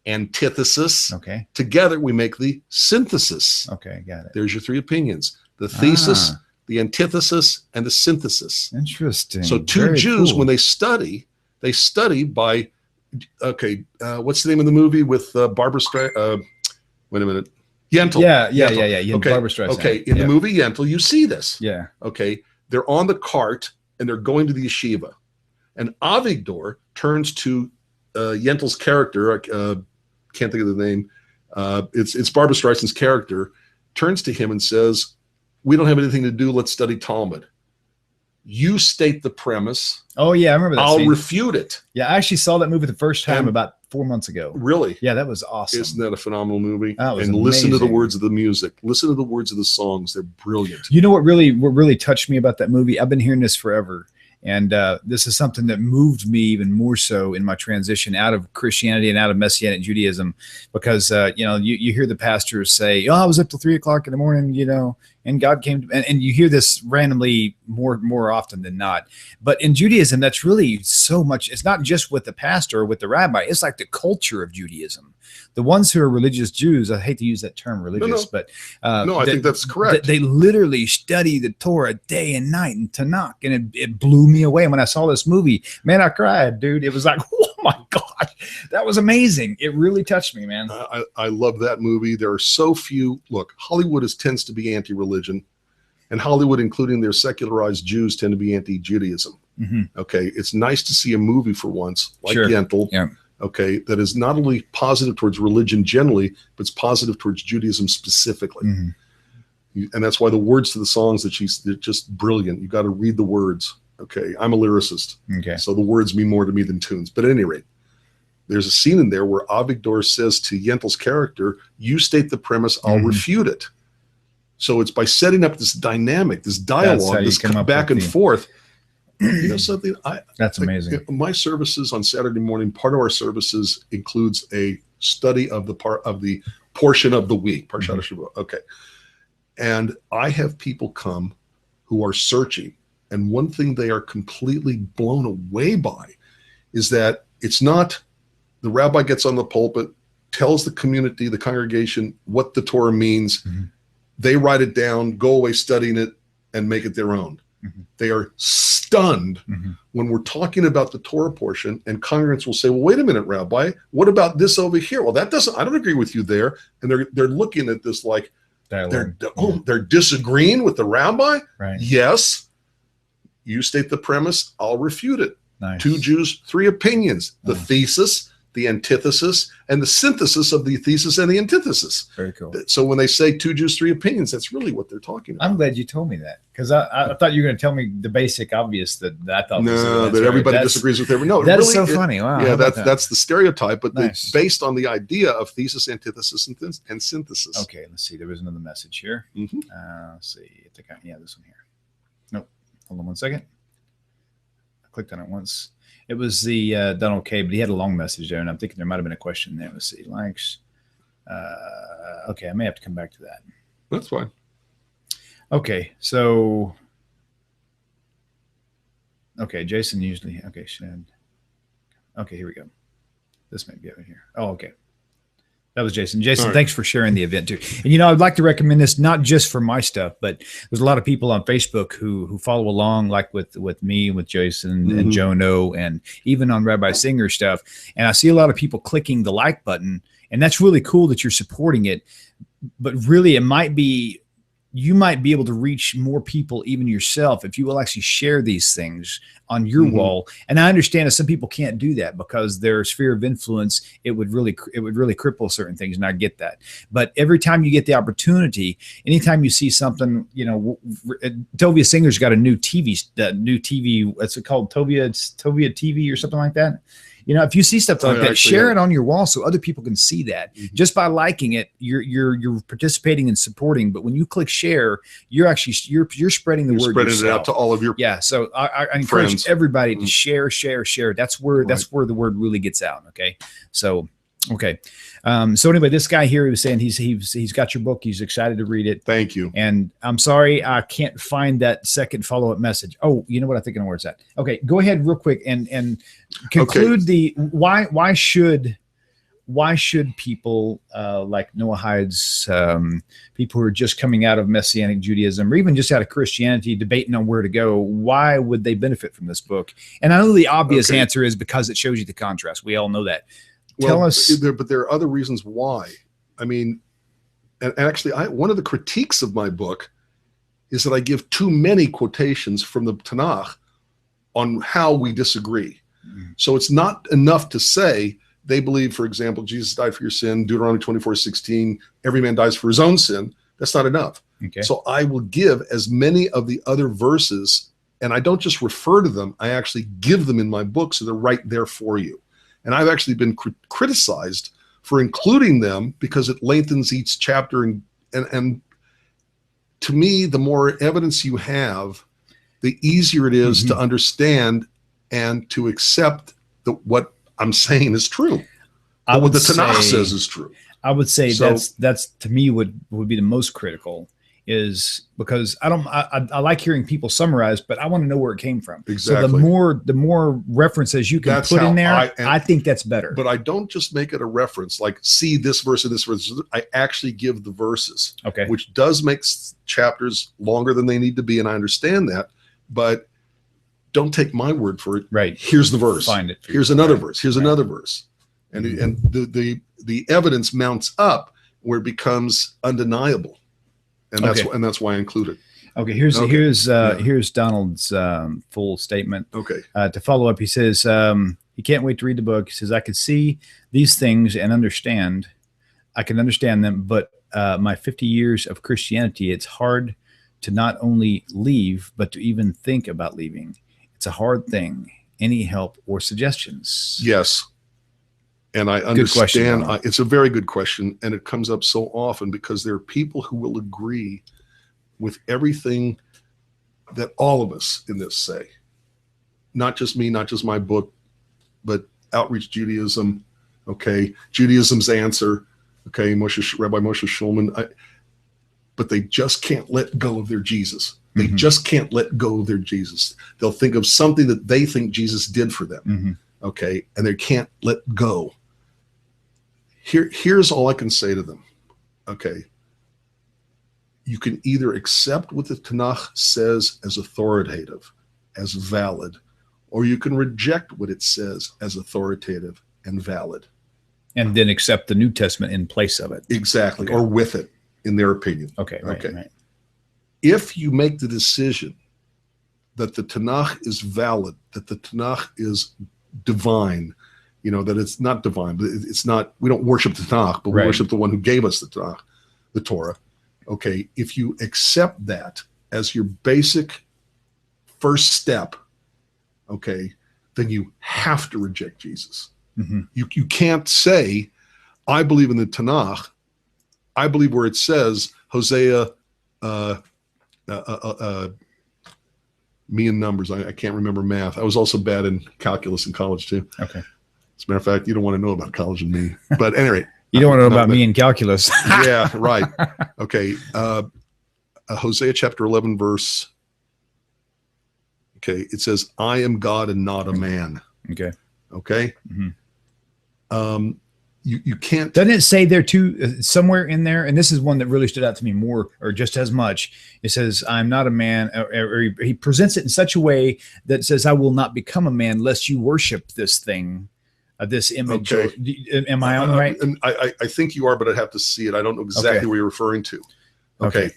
S2: antithesis.
S1: Okay.
S2: Together we make the synthesis.
S1: Okay, got it.
S2: There's your 3 opinions: the thesis, the antithesis, and the synthesis.
S1: Interesting.
S2: So 2 Jews, when they study by, what's the name of the movie with Barbara Streisand? Wait a minute. Yentl.
S1: Yeah.
S2: Okay.
S1: Barbara Streisand.
S2: Okay. In the movie Yentl, you see this.
S1: Yeah.
S2: Okay. They're on the cart and they're going to the yeshiva. And Avigdor turns to Yentl's character. Can't think of the name. It's Barbara Streisand's character. Turns to him and says, "We don't have anything to do. Let's study Talmud. You state the premise.
S1: Oh yeah, I remember that.
S2: I'll refute it."
S1: Yeah, I actually saw that movie the first time about 4 months ago.
S2: Really?
S1: Yeah, that was awesome.
S2: Isn't that a phenomenal movie?
S1: That was
S2: and listen to the
S1: amazing.
S2: words of the music. Listen to the words of the songs. They're brilliant.
S1: You know what really touched me about that movie? I've been hearing this forever. And this is something that moved me even more so in my transition out of Christianity and out of Messianic Judaism, because, you hear the pastors say, "Oh, I was up till 3 o'clock in the morning, and God came to," and you hear this randomly more often than not. But in Judaism, that's really so much. It's not just with the pastor or with the rabbi. It's like the culture of Judaism. The ones who are religious Jews, I hate to use that term religious, but
S2: I think that's correct.
S1: They literally study the Torah day and night in Tanakh, and it blew me away. And when I saw this movie, man, I cried, dude. It was like, oh my gosh, that was amazing. It really touched me, man.
S2: I love that movie. There are so few. Look, Hollywood tends to be anti-religion, and Hollywood, including their secularized Jews, tend to be anti-Judaism. Okay, it's nice to see a movie for once, like Yentl.
S1: Yeah.
S2: Okay, that is not only positive towards religion generally, but it's positive towards Judaism specifically. And that's why the words to the songs they're just brilliant. You got to read the words. Okay, I'm a lyricist.
S1: Okay.
S2: So the words mean more to me than tunes. But at any rate, there's a scene in there where Avigdor says to Yentl's character, "You state the premise, I'll refute it." So it's by setting up this dynamic, this dialogue, this back and forth. You know something?
S1: That's amazing.
S2: My services on Saturday morning, part of our services includes a study of the portion of the week, Parshat Shavua. Okay. And I have people come who are searching. And one thing they are completely blown away by is that it's not the rabbi gets on the pulpit, tells the community, the congregation, what the Torah means. Mm-hmm. They write it down, go away studying it, and make it their own. Mm-hmm. They are stunned when we're talking about the Torah portion, and congregants will say, well, wait a minute, Rabbi, what about this over here? Well, that doesn't, I don't agree with you there. And they're looking at this like, they're disagreeing with the rabbi?
S1: Right.
S2: Yes. You state the premise, I'll refute it.
S1: Nice.
S2: 2 Jews, 3 opinions. The thesis, the antithesis, and the synthesis of the thesis and the antithesis.
S1: Very cool.
S2: So when they say 2 Jews, 3 opinions, that's really what they're talking about.
S1: I'm glad you told me that, because I thought you were going to tell me the basic obvious that I thought.
S2: No, that everybody disagrees with everyone. No,
S1: that's really, so funny. Wow.
S2: Yeah, that's the stereotype, but it's based on the idea of thesis, antithesis, and synthesis.
S1: Okay, let's see. There was another message here.
S2: Mm-hmm.
S1: Let's see. I think this one here. Nope. Hold on one second. I clicked on it once. It was the done okay, but he had a long message there, and I'm thinking there might have been a question there. Let's see. Likes. Okay, I may have to come back to that.
S2: That's fine.
S1: Okay, so. Okay, Jason usually. Okay, Shed. Okay, here we go. This may be over here. Oh, okay. That was Jason. Jason, right. Thanks for sharing the event too. And I'd like to recommend this not just for my stuff, but there's a lot of people on Facebook who follow along, like with me, with Jason and Jono, and even on Rabbi Singer's stuff. And I see a lot of people clicking the like button, and that's really cool that you're supporting it. But really, you might be able to reach more people, even yourself, if you will actually share these things on your wall. And I understand that some people can't do that because their sphere of influence, it would really cripple certain things. And I get that. But every time you get the opportunity, anytime you see something, Tovia Singer's got a new TV, what's it called? Tovia TV or something like that. If you see stuff like that, share it on your wall so other people can see that. Just by liking it, you're participating and supporting. But when you click share, you're spreading the word.
S2: Spreading it out to all of your
S1: So I encourage everybody to share. That's where the word really gets out. Okay, so. Okay. So anyway, this guy here, he was saying he's got your book. He's excited to read it.
S2: Thank you.
S1: And I'm sorry, I can't find that second follow-up message. Oh, you know what? I think I know where it's at. Okay. Go ahead real quick and conclude the why should people like Noah Hyde's people who are just coming out of Messianic Judaism or even just out of Christianity debating on where to go, why would they benefit from this book? And I know the obvious answer is because it shows you the contrast. We all know that. Tell us.
S2: But there are other reasons why. I mean, and actually, one of the critiques of my book is that I give too many quotations from the Tanakh on how we disagree. So it's not enough to say they believe, for example, Jesus died for your sin, Deuteronomy 24:16, every man dies for his own sin. That's not enough.
S1: Okay.
S2: So I will give as many of the other verses, and I don't just refer to them, I actually give them in my book, so they're right there for you. And I've actually been criticized for including them because it lengthens each chapter. And to me, the more evidence you have, the easier it is to understand and to accept what I'm saying is true. What the Tanakh says is true.
S1: I would say that's to me would be the most critical, is because I like hearing people summarize, but I want to know where it came from.
S2: Exactly.
S1: So the more references you can put in there, I think that's better.
S2: But I don't just make it a reference like see this verse and this verse. I actually give the verses, which does make chapters longer than they need to be, and I understand that. But don't take my word for it.
S1: Right.
S2: Here's the verse.
S1: Find it.
S2: Here's another verse. Here's another verse, and the evidence mounts up where it becomes undeniable. And that's why I include it.
S1: Okay, here's Donald's full statement.
S2: Okay.
S1: To follow up, he says he can't wait to read the book. He says I could see these things and understand. I can understand them, but my 50 years of Christianity, it's hard to not only leave, but to even think about leaving. It's a hard thing. Any help or suggestions?
S2: Yes. And I understand it's a very good question, and it comes up so often because there are people who will agree with everything that all of us in this say. Not just me, not just my book, but Outreach Judaism, Judaism's Answer, Rabbi Moshe Shulman. but they just can't let go of their Jesus. They just can't let go of their Jesus. They'll think of something that they think Jesus did for them, okay, and they can't let go. Here's all I can say to them, okay. You can either accept what the Tanakh says as authoritative, as valid, or you can reject what it says as authoritative and valid.
S1: And then accept the New Testament in place of it.
S2: Exactly,
S1: okay.
S2: Or with it, in their opinion.
S1: Okay, right, right.
S2: If you make the decision that the Tanakh is valid, that the Tanakh is divine, you know, that it's not divine, but it's not, we don't worship the Tanakh, but we worship the one who gave us the Tanakh, the Torah. Okay, if you accept that as your basic first step, okay, then you have to reject Jesus. You can't say, I believe in the Tanakh. I believe where it says, Hosea, me and numbers. I can't remember math. I was also bad in calculus in college too. Okay. As a matter of fact, you don't want to know about college and me. But at any rate.
S1: You don't want to know about me in calculus.
S2: Yeah, right. Okay. Hosea chapter 11 verse. Okay. It says, I am God and not a man. Okay. Okay. You can't.
S1: Doesn't it say there too, somewhere in there, and this is one that really stood out to me more, or just as much. It says, I'm not a man, or he presents it in such a way that says, I will not become a man lest you worship this thing, this image.
S2: Okay.
S1: Am I on right?
S2: And I think you are, but I'd have to see it. I don't know exactly what you're referring to. Okay.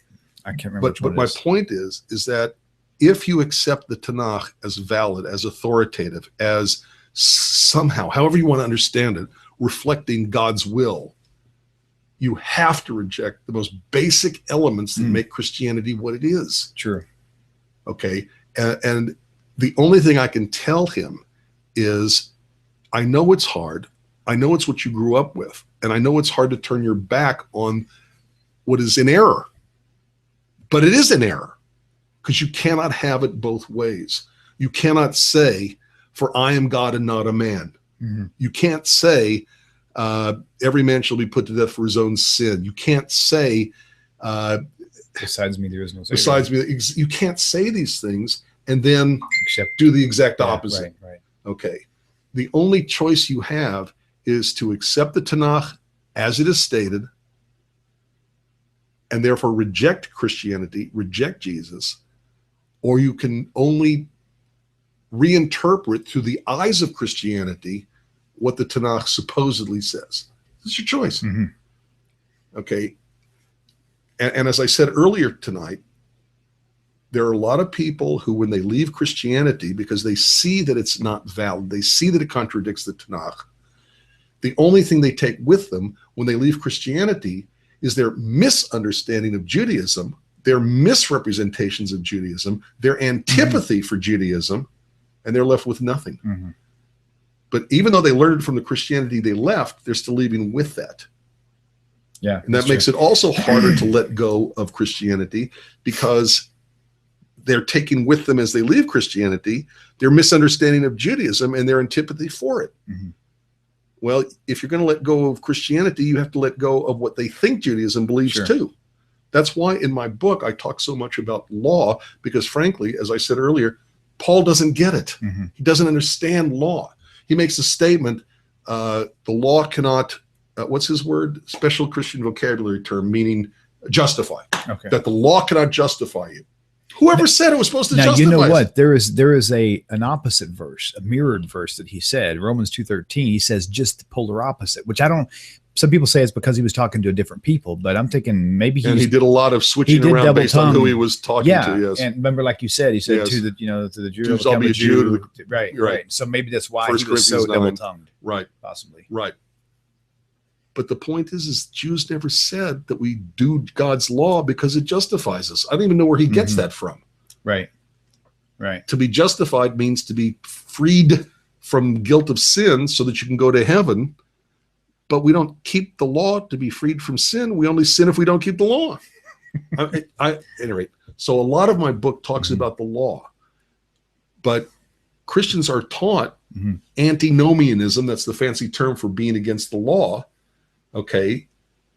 S1: I can't remember.
S2: But my point is that if you accept the Tanakh as valid, as authoritative, as somehow, however you want to understand it, reflecting God's will, you have to reject the most basic elements that make Christianity what it is.
S1: True.
S2: Okay. And the only thing I can tell him is, I know it's hard. I know it's what you grew up with. And I know it's hard to turn your back on what is in error. But it is in error, because you cannot have it both ways. You cannot say, for I am God and not a man. You can't say, every man shall be put to death for his own sin. You can't say,
S1: besides me, there is no Savior.
S2: Besides me, you can't say these things and then do the exact opposite.
S1: Right.
S2: Okay. The only choice you have is to accept the Tanakh as it is stated, and therefore reject Christianity, reject Jesus, or you can only reinterpret through the eyes of Christianity what the Tanakh supposedly says. It's your choice. Okay. And as I said earlier tonight, there are a lot of people who, when they leave Christianity, because they see that it's not valid, they see that it contradicts the Tanakh, the only thing they take with them when they leave Christianity is their misunderstanding of Judaism, their misrepresentations of Judaism, their antipathy for Judaism, and they're left with nothing. But even though they learned from the Christianity they left, they're still leaving with that. Yeah. And that makes it also harder to let go of Christianity, because they're taking with them, as they leave Christianity, their misunderstanding of Judaism and their antipathy for it. Well, if you're going to let go of Christianity, you have to let go of what they think Judaism believes too. That's why in my book, I talk so much about law, because frankly, as I said earlier, Paul doesn't get it. He doesn't understand law. He makes a statement, the law cannot, what's his word? Special Christian vocabulary term, meaning justify. That the law cannot justify you. Whoever said it was supposed to justify. Now,
S1: you know what? There is an opposite verse, a mirrored verse that he said, Romans 2:13. He says just the polar opposite, which I don't. Some people say it's because he was talking to different people, but I'm thinking maybe
S2: he did a lot of switching around based on who he was talking to. Yes,
S1: and remember, like you said, he said to the Jews,
S2: I'll be a Jew.
S1: Right. So maybe that's why he was so double-tongued.
S2: Right.
S1: Possibly.
S2: Right. But the point is Jews never said that we do God's law because it justifies us. I don't even know where he gets that from.
S1: Right.
S2: To be justified means to be freed from guilt of sin so that you can go to heaven. But we don't keep the law to be freed from sin. We only sin if we don't keep the law. At any rate, so a lot of my book talks about the law. But Christians are taught antinomianism. That's the fancy term for being against the law. Okay.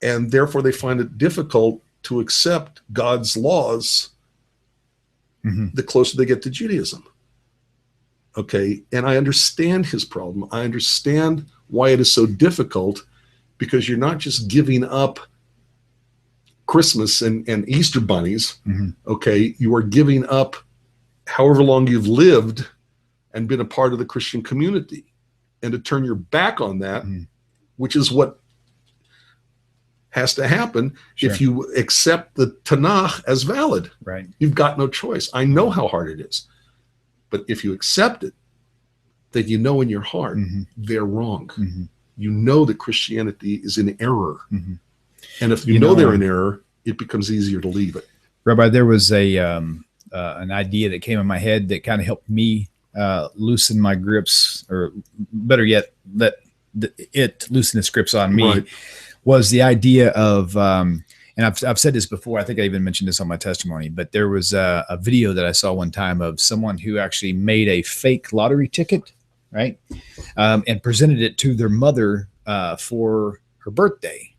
S2: And therefore they find it difficult to accept God's laws, the closer they get to Judaism. Okay, and I understand his problem. I understand why it is so difficult, because you're not just giving up Christmas and Easter bunnies. Okay, you are giving up however long you've lived and been a part of the Christian community, and to turn your back on that, which is what has to happen if you accept the Tanakh as valid.
S1: Right.
S2: You've got no choice. I know how hard it is. But if you accept it, then you know in your heart they're wrong. You know that Christianity is in error. And if you know they're in error, it becomes easier to leave it.
S1: Rabbi, there was an idea that came in my head that kind of helped me loosen my grips, or better yet, let it loosen its grips on me.
S2: Right.
S1: Was the idea of, and I've said this before, I think I even mentioned this on my testimony, but there was a video that I saw one time of someone who actually made a fake lottery ticket, right? And presented it to their mother for her birthday.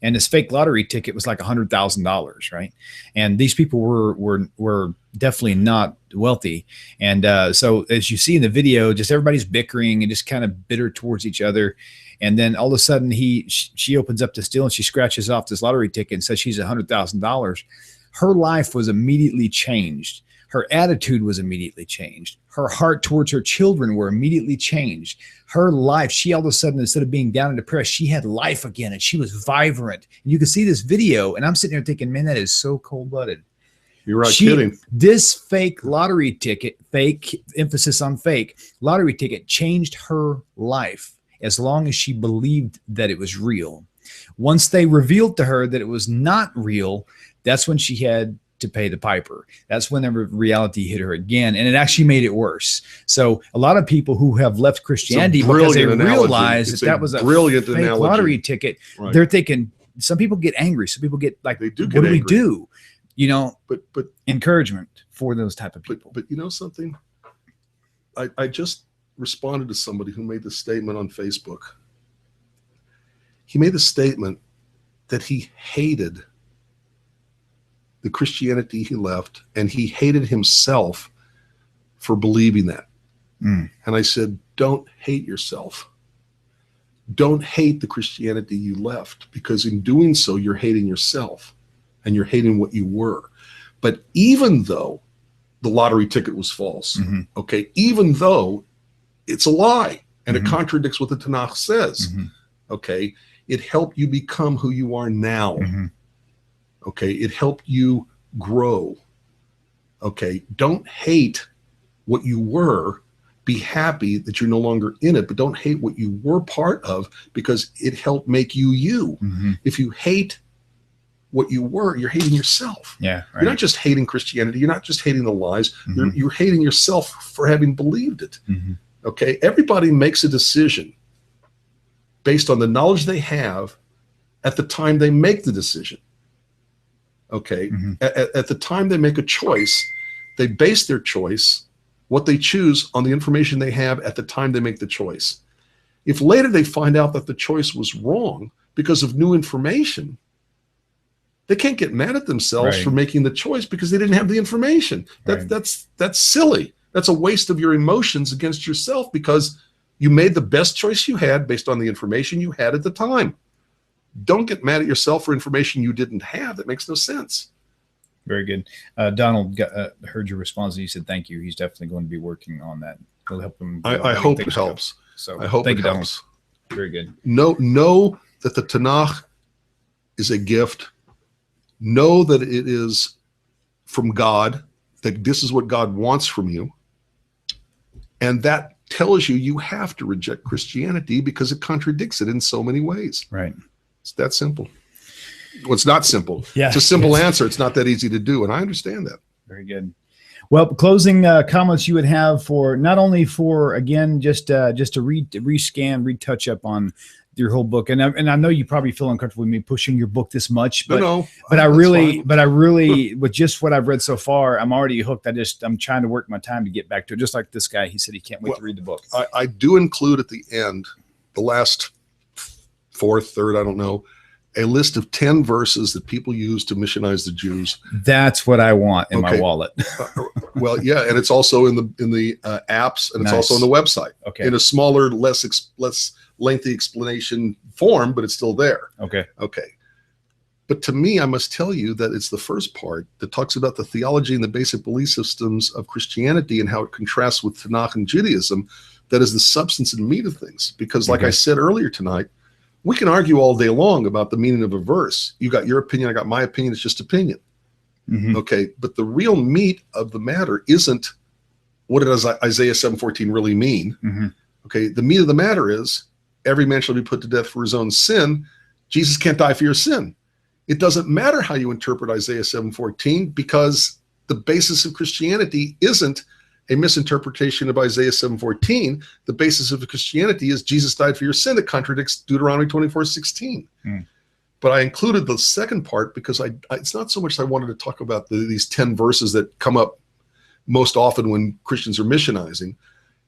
S1: And this fake lottery ticket was like $100,000, right? And these people were definitely not wealthy. And so as you see in the video, just everybody's bickering and just kind of bitter towards each other. And then all of a sudden she opens up the steal and she scratches off this lottery ticket and says she's $100,000. Her life was immediately changed. Her attitude was immediately changed. Her heart towards her children were immediately changed. Her life, she all of a sudden, instead of being down and depressed, she had life again, and she was vibrant. And you can see this video, and I'm sitting there thinking, man, that is so cold-blooded.
S2: You're right, kidding.
S1: This fake lottery ticket, fake, emphasis on fake, lottery ticket changed her life as long as she believed that it was real. Once they revealed to her that it was not real, that's when she had to pay the piper. That's when the reality hit her again, and it actually made it worse. So a lot of people who have left Christianity because they realized that was a
S2: brilliant
S1: fake
S2: analogy.
S1: Lottery ticket,
S2: right.
S1: They're thinking, some people get angry. Some people get like,
S2: they do
S1: what
S2: get
S1: do
S2: angry.
S1: We do? You know,
S2: but
S1: encouragement for those type of people.
S2: But you know something? I just responded to somebody who made the statement on Facebook. He made the statement that he hated the Christianity he left, and he hated himself for believing that. And I said, don't hate yourself. Don't hate the Christianity you left, because in doing so, you're hating yourself and you're hating what you were. But even though the lottery ticket was false, okay, even though it's a lie and it contradicts what the Tanakh says, okay, it helped you become who you are now. Okay, it helped you grow. Okay, don't hate what you were. Be happy that you're no longer in it, but don't hate what you were part of, because it helped make you you. If you hate what you were, you're hating yourself.
S1: Yeah, right.
S2: You're not just hating Christianity. You're not just hating the lies. You're hating yourself for having believed it. Okay, everybody makes a decision based on the knowledge they have at the time they make the decision. Okay, at the time they make a choice, they base their choice, what they choose, on the information they have at the time they make the choice. If later they find out that the choice was wrong because of new information, they can't get mad at themselves for making the choice because they didn't have the information. That's silly. That's a waste of your emotions against yourself, because you made the best choice you had based on the information you had at the time. Don't get mad at yourself for information you didn't have. That makes no sense.
S1: Very good. Donald heard your response, and he said thank you. He's definitely going to be working on that. It'll help him.
S2: I hope it helps.
S1: So
S2: I hope
S1: thank
S2: it
S1: you,
S2: helps.
S1: Donald. Very good.
S2: Know that the Tanakh is a gift. Know that it is from God, that this is what God wants from you. And that tells you you have to reject Christianity because it contradicts it in so many ways.
S1: Right.
S2: It's that simple. Well, it's not simple.
S1: Yeah,
S2: it's a simple answer. It's not that easy to do. And I understand that.
S1: Very good. Well, closing comments you would have for, not only for, again, just to rescan, retouch up on your whole book. And I know you probably feel uncomfortable with me pushing your book this much, but I really, with just what I've read so far, I'm already hooked. I'm trying to work my time to get back to it. Just like this guy, he said he can't wait to read the book.
S2: I do include at the end, the last fourth, third, I don't know, a list of 10 verses that people use to missionize the Jews.
S1: That's what I want in my wallet.
S2: Well, yeah, and it's also in the apps, and it's also on the website.
S1: Okay.
S2: In a smaller, less lengthy explanation form, but it's still there.
S1: Okay.
S2: But to me, I must tell you that it's the first part that talks about the theology and the basic belief systems of Christianity and how it contrasts with Tanakh and Judaism that is the substance and meat of things. Because like I said earlier tonight, we can argue all day long about the meaning of a verse. You got your opinion, I got my opinion, it's just opinion. Okay, but the real meat of the matter isn't what does Isaiah 7:14 really mean. Okay, the meat of the matter is every man shall be put to death for his own sin. Jesus can't die for your sin. It doesn't matter how you interpret Isaiah 7:14 because the basis of Christianity isn't a misinterpretation of Isaiah 7:14. The basis of Christianity is Jesus died for your sin. That contradicts Deuteronomy 24:16. But I included the second part because it's not so much I wanted to talk about these 10 verses that come up most often when Christians are missionizing.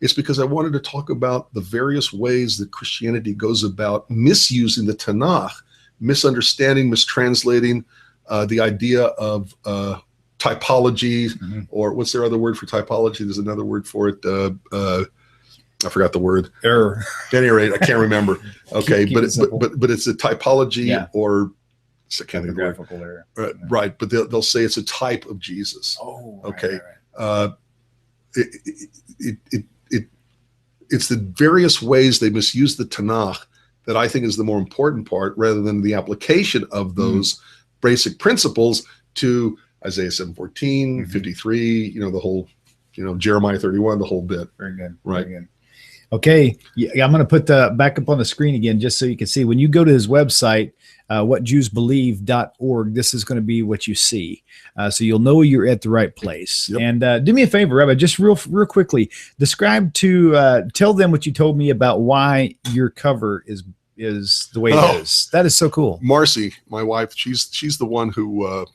S2: It's because I wanted to talk about the various ways that Christianity goes about misusing the Tanakh, misunderstanding, mistranslating the idea of typology, or what's their other word for typology? There's another word for it. I forgot the word.
S1: Error.
S2: At any rate, I can't remember. Okay, but it's a typology or I can't think of the word.
S1: Graphical error.
S2: Right, but they'll say it's a type of Jesus.
S1: Oh,
S2: okay.
S1: Right.
S2: It's the various ways they misuse the Tanakh that I think is the more important part, rather than the application of those basic principles to Isaiah 7:14, 53, the whole, Jeremiah 31, the whole bit.
S1: Very good.
S2: Right.
S1: Very good. Okay. Yeah, I'm going to put back up on the screen again, just so you can see. When you go to his website, whatjewsbelieve.org, this is going to be what you see. So you'll know you're at the right place. Yep. And do me a favor, Rabbi, just real quickly, tell them what you told me about why your cover is the way it is. That is so cool.
S2: Marcy, my wife, she's the one who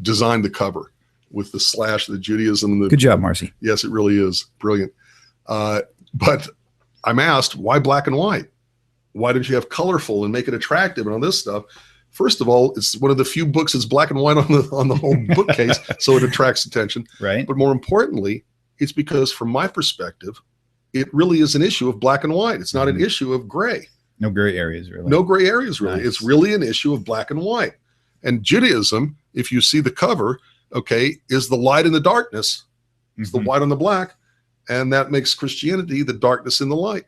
S2: designed the cover with the slash, the Judaism. And
S1: good job, Marcy.
S2: Yes, it really is brilliant. But I'm asked, why black and white? Why did you have colorful and make it attractive and all this stuff? First of all, it's one of the few books that's black and white on the whole bookcase, so it attracts attention.
S1: Right.
S2: But more importantly, it's because from my perspective, it really is an issue of black and white. It's not an issue of gray.
S1: No gray areas, really.
S2: No gray areas, really.
S1: Nice.
S2: It's really an issue of black and white. And Judaism, if you see the cover, is the light and the darkness. It's the white on the black. And that makes Christianity the darkness in the light.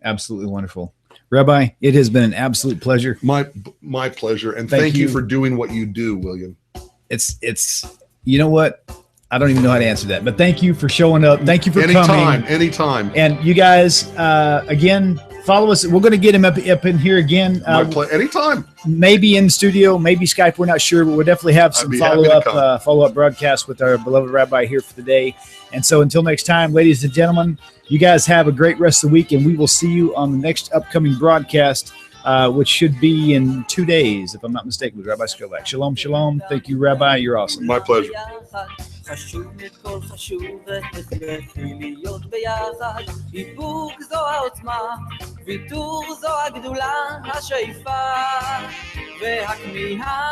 S1: Absolutely wonderful. Rabbi, it has been an absolute pleasure.
S2: My pleasure. And thank you for doing what you do, William.
S1: It's you know what? I don't even know how to answer that, but thank you for showing up. Thank you for coming.
S2: Anytime.
S1: And you guys, again, follow us. We're going to get him up in here again.
S2: Anytime.
S1: Maybe in the studio, maybe Skype. We're not sure, but we'll definitely have some follow-up broadcasts with our beloved Rabbi here for today. And so until next time, ladies and gentlemen, you guys have a great rest of the week, and we will see you on the next upcoming broadcast, which should be in 2 days, if I'm not mistaken, with Rabbi Skovak. Shalom, shalom. Thank you, Rabbi. You're awesome.
S2: My pleasure.
S4: חשוב מכל חשוב הכרחי להיות ביחד איפוק זו העוצמה ויתור זו הגדולה השאיפה והכמיהה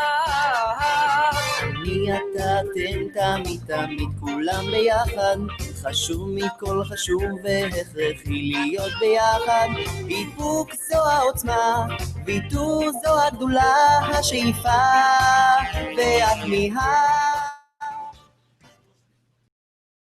S4: אני אתה אתם תמיד כולם ביחד חשוב מכל חשוב והכרחי להיות ביחד איפוק זו העוצמה ויתור זו הגדולה השאיפה והכמיהה